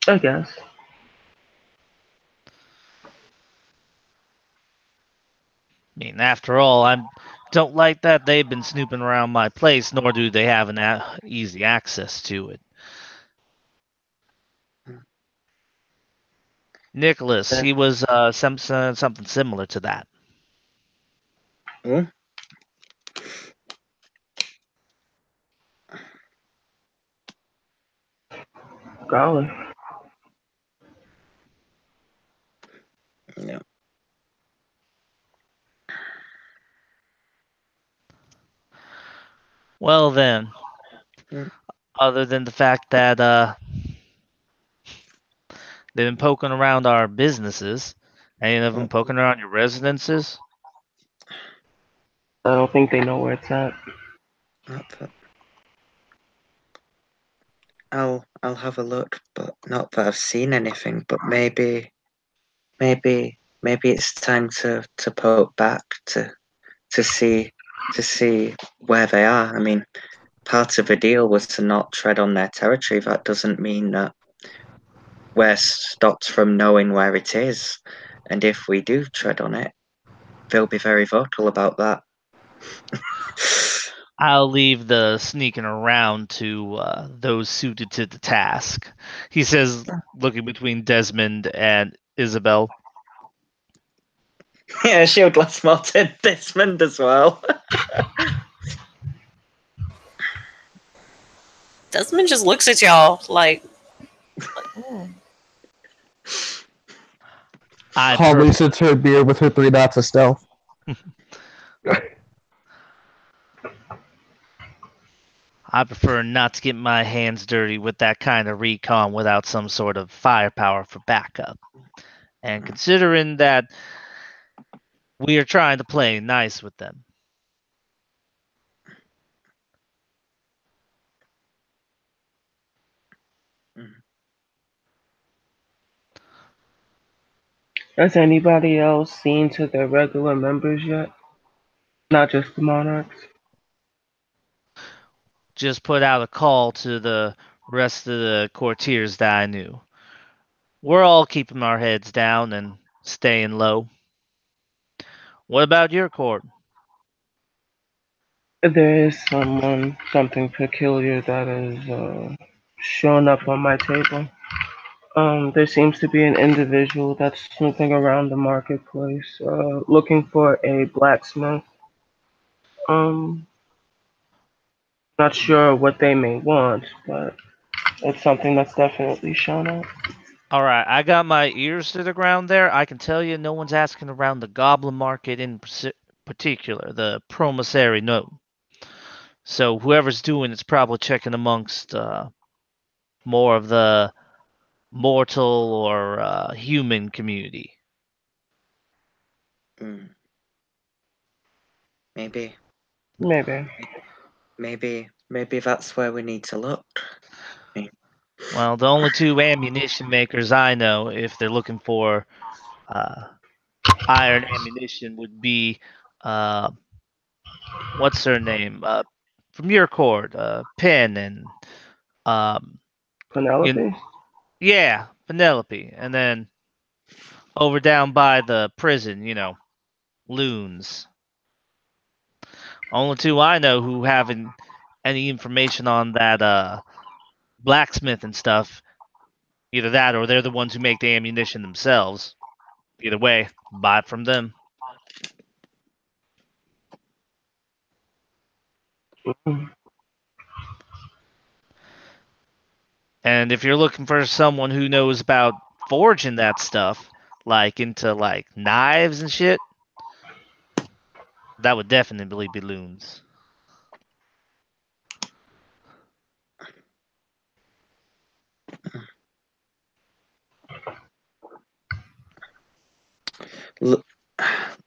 I guess. I mean, after all, I don't like that they've been snooping around my place, nor do they have an easy access to it. Nicholas, he was something similar to that. Hmm? Golly. Yeah. Well then, Mm. other than the fact that they've been poking around our businesses, any of them poking around your residences? I don't think they know where it's at. Not that. I'll have a look, but not that I've seen anything. But maybe it's time to poke back to see where they are. I mean, part of the deal was to not tread on their territory. That doesn't mean that we're stopped from knowing where it is. And if we do tread on it, they'll be very vocal about that. I'll leave the sneaking around to those suited to the task, he says, looking between Desmond and Isabel. Yeah, Shield last Martin Desmond as well. Desmond just looks at y'all like I Calmly sips her beer with her 3 dots of stealth. I prefer not to get my hands dirty with that kind of recon without some sort of firepower for backup. And considering that we are trying to play nice with them. Has anybody else seen to their regular members yet? Not just the Monarchs? Just put out a call to the rest of the courtiers that I knew. We're all keeping our heads down and staying low. What about your court? There is something peculiar that is showing up on my table. There seems to be an individual that's snooping around the marketplace, looking for a blacksmith. Um, Not sure what they may want, but it's something that's definitely shown up. All right, I got my ears to the ground there. I can tell you, no one's asking around the Goblin Market in particular, the Promissary note. So whoever's doing it's probably checking amongst more of the mortal or human community. Mm. Maybe Maybe. that's where we need to look. Well, the only two ammunition makers I know, if they're looking for iron ammunition, would be what's her name? From your court, Penn and um, Penelope? yeah, Penelope, and then over down by the prison, loons. Only two I know who haven't any information on that blacksmith and stuff. Either that or they're the ones who make the ammunition themselves. Either way, buy it from them. Mhm. And if you're looking for someone who knows about forging that stuff, like into like knives and shit, that would definitely be loons.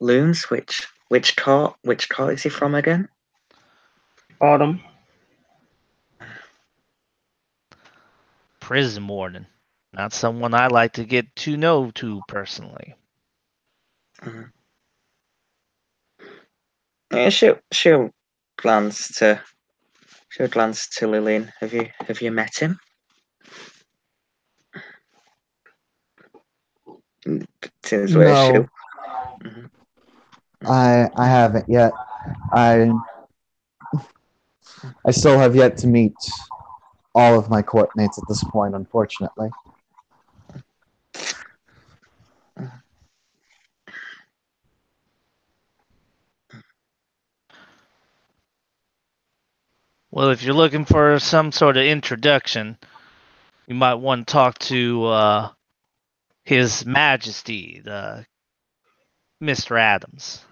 Loons? Which court? Which court is he from again? Autumn. Prison warden. Not someone I like to get to know to personally. Mm. Yeah, she'll glance to Lillian. Have you met him? Seems where No, she'll. Mhm. I haven't yet. I still have yet to meet all of my court mates at this point, unfortunately. Well, if you're looking for some sort of introduction, you might want to talk to His Majesty, the Mr. Adams.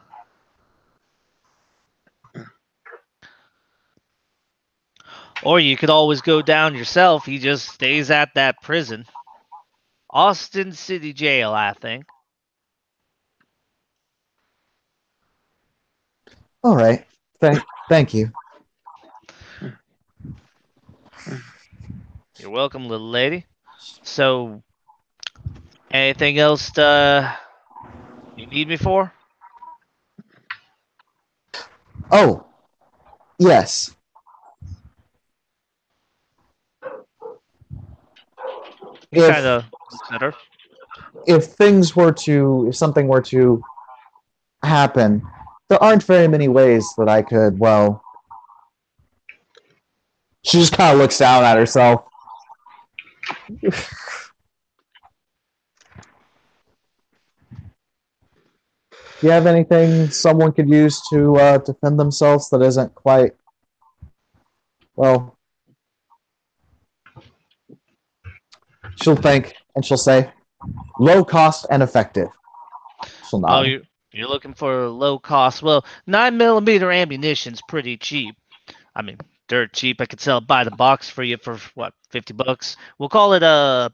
Or you could always go down yourself. He just stays at that prison. Austin City Jail, I think. All right. Thank you. You're welcome, little lady. So, anything else you need me for? Oh, yes. He kind of looks at her. If something were to happen, there aren't very many ways that I could, well, she just kind of looks down at herself. Do you have anything someone could use to defend themselves that isn't quite, well, she'll think and she'll say, low cost and effective. She'll nod. Oh, you're looking for low cost. Well, 9mm ammunition's pretty cheap. I mean, dirt cheap. I could sell it by the box for you for what, $50? We'll call it a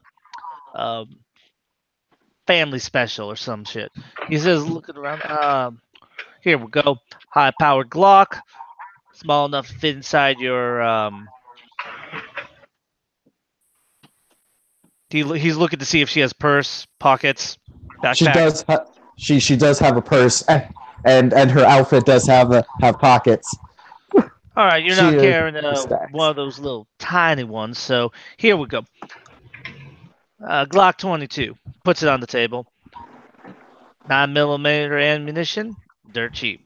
family special or some shit. He says, looking around. Here we go. High-powered Glock, small enough to fit inside your. He's looking to see if she has purse, pockets, backpack. She does. She does have a purse, and her outfit does have pockets. All right, you're not carrying one of those little tiny ones. So here we go. Glock 22. Puts it on the table. 9mm ammunition. Dirt cheap.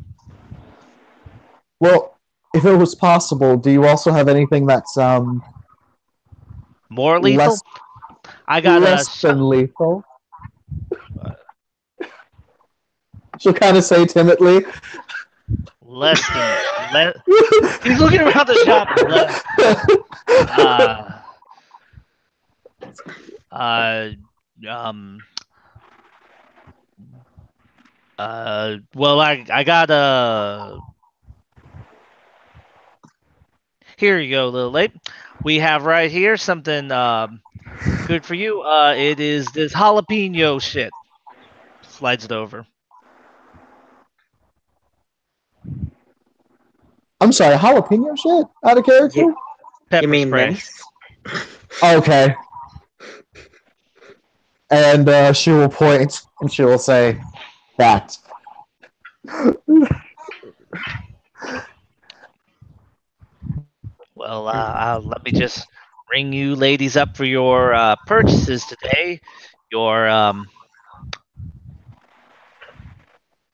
Well, if it was possible, do you also have anything that's more lethal? I got less than lethal. She'll kind of say timidly. less than. He's looking around the shop. Um. Well, I got Here you go, little late. We have right here something good for you. It is this jalapeno shit. Slides it over. I'm sorry, jalapeno shit? Out of character? Pepper You mean spray. this? Okay. And she will point and she will say, that. Well, let me just ring you ladies up for your purchases today. Your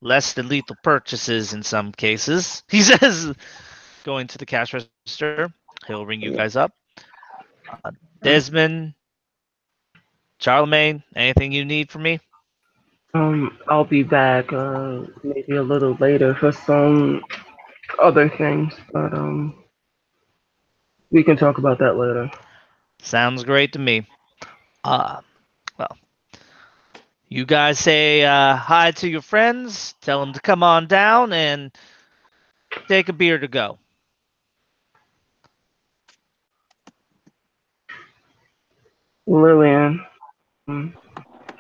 less than lethal purchases in some cases. He says, going to the cash register. He'll ring you guys up. Desmond, Charlemagne, anything you need from me? I'll be back maybe a little later for some other things, but we can talk about that later. Sounds great to me. Well, you guys say hi to your friends. Tell them to come on down and take a beer to go. Lillian,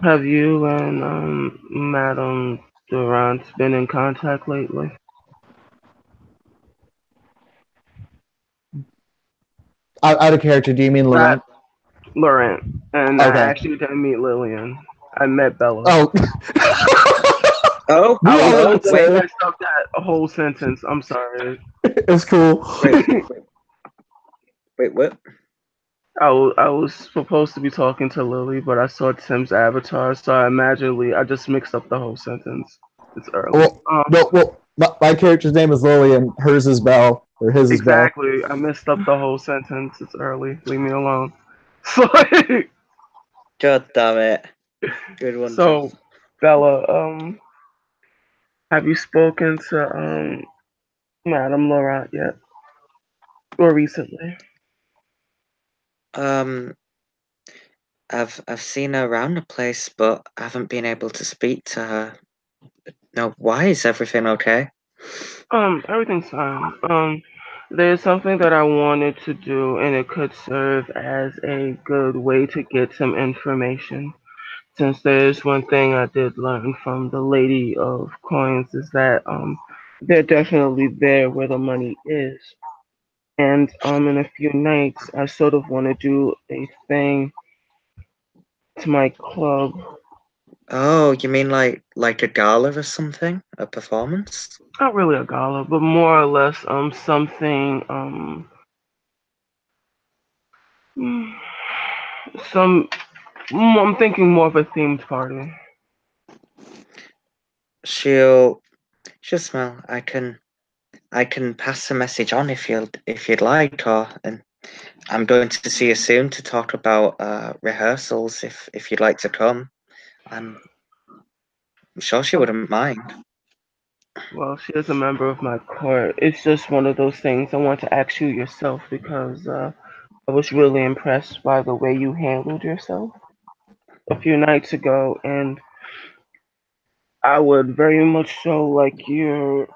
have you and Madame Durant been in contact lately? Out of character, do you mean Laurent? Laurent. And Okay. I actually didn't meet Lillian. I met Bella. Oh. Oh, I oh, was wait, messed up that whole sentence. I'm sorry. It's cool. wait, what? I was supposed to be talking to Lily, but I saw Tim's avatar, so I just mixed up the whole sentence. It's early. My character's name is Lily and hers is Belle. Or his is Belle. Exactly. I messed up the whole sentence. It's early. Leave me alone. So, God damn it. Good one. so Bella, have you spoken to Madame Laurent yet? Or recently? I've seen her around the place, but I haven't been able to speak to her. No, why is everything okay? Everything's fine. There's something that I wanted to do, and it could serve as a good way to get some information. Since there's one thing I did learn from the Lady of Coins is that they're definitely there where the money is. And in a few nights, I sort of want to do a thing to my club. Oh, you mean like a gala or something? A performance? Not really a gala, but more or less something some I'm thinking more of a themed party. She'll smile. I can pass the message on if you'd like, and I'm going to see you soon to talk about rehearsals if you'd like to come. I'm sure she wouldn't mind. Well, she is a member of my court. It's just one of those things I want to ask you yourself because I was really impressed by the way you handled yourself a few nights ago, and I would very much so like your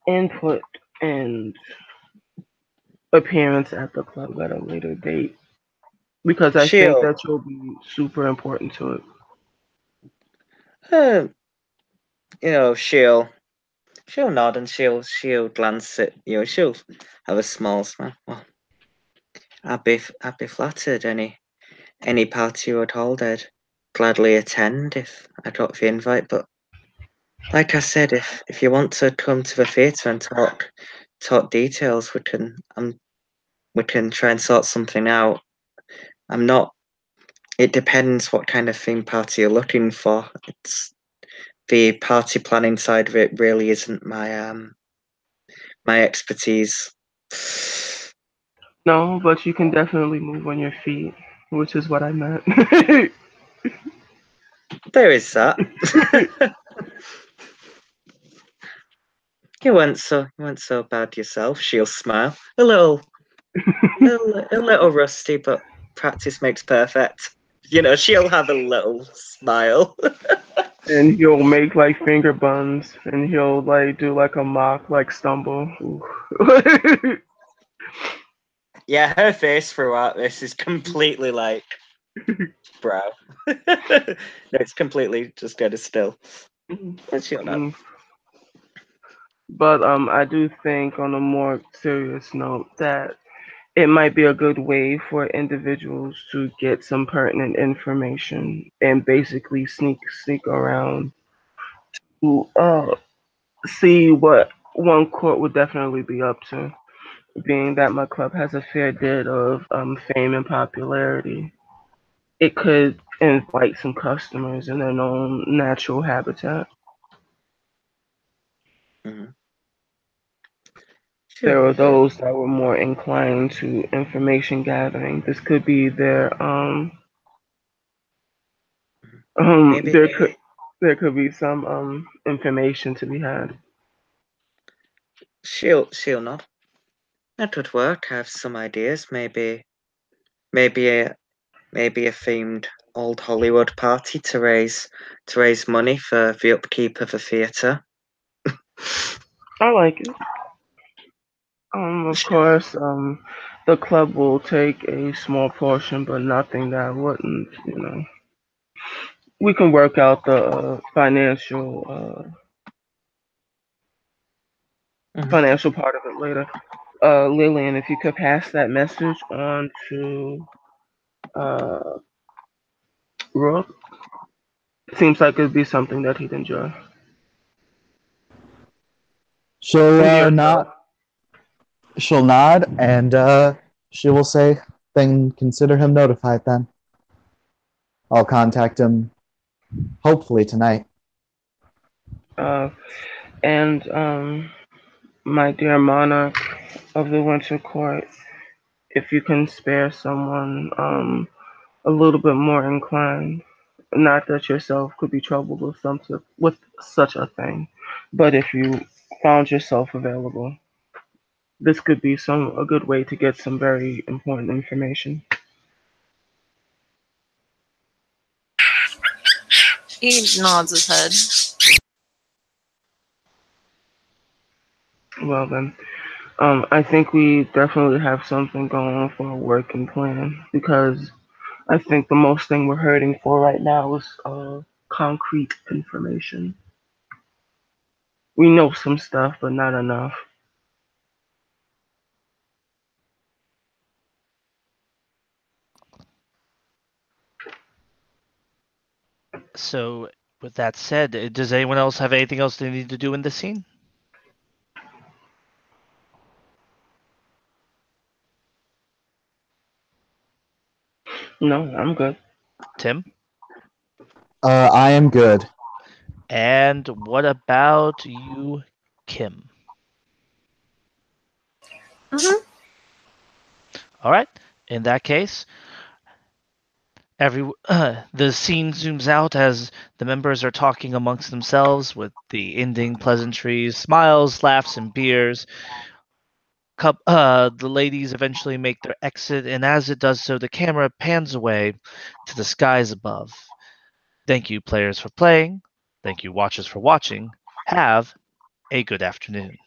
input and appearance at the club at a later date because I think She'll that you'll be super important to it. uh, she'll nod and she'll glance at you. She'll have a small smile. Well, I'd be flattered. Any party you would hold, I'd gladly attend if I got the invite. But like I said, if you want to come to the theatre and talk details, we can try and sort something out. I'm not. It depends what kind of theme party you're looking for. It's the party planning side of it really isn't my expertise. No, but you can definitely move on your feet. which is what I meant. There is that. You weren't so bad yourself. She'll smile. A little rusty, but practice makes perfect. You know, she'll have a little smile. And he'll make like finger buns, and he'll like do like a mock like stumble. Yeah, her face throughout this is completely like, bro. No, it's completely just dead as still. But she'll know. But I do think, on a more serious note, that it might be a good way for individuals to get some pertinent information and basically sneak around to see what one court would definitely be up to, being that my club has a fair bit of fame and popularity. It could invite some customers in their own natural habitat. Mhm. There were Sure. those that were more inclined to information gathering. This could be their Maybe there could be some information to be had. she'll nod. That would work. I have some ideas. Maybe a themed old Hollywood party to raise money for the upkeep of the theatre. I like it. Of course, the club will take a small portion, but nothing that wouldn't, we can work out the financial part of it later. Lillian, if you could pass that message on to Rook, it seems like it'd be something that he'd enjoy. She'll Yeah. not. She'll nod and she will say, "Then consider him notified. Then I'll contact him. Hopefully tonight." And my dear monarch of the Winter Court, if you can spare someone a little bit more inclined, not that yourself could be troubled with such a thing, but if you found yourself available, this could be a good way to get some very important information. He nods his head. Well then, I think we definitely have something going for a working plan, because I think the most thing we're hurting for right now is concrete information. We know some stuff, but not enough. So, with that said, does anyone else have anything else they need to do in this scene? No, I'm good. Tim? I am good. And what about you, Kim? Mm-hmm. All right. In that case, the scene zooms out as the members are talking amongst themselves, with the ending pleasantries, smiles, laughs, and beers. The ladies eventually make their exit, and as it does so, the camera pans away to the skies above. Thank you, players, for playing. Thank you, watchers, for watching. Have a good afternoon.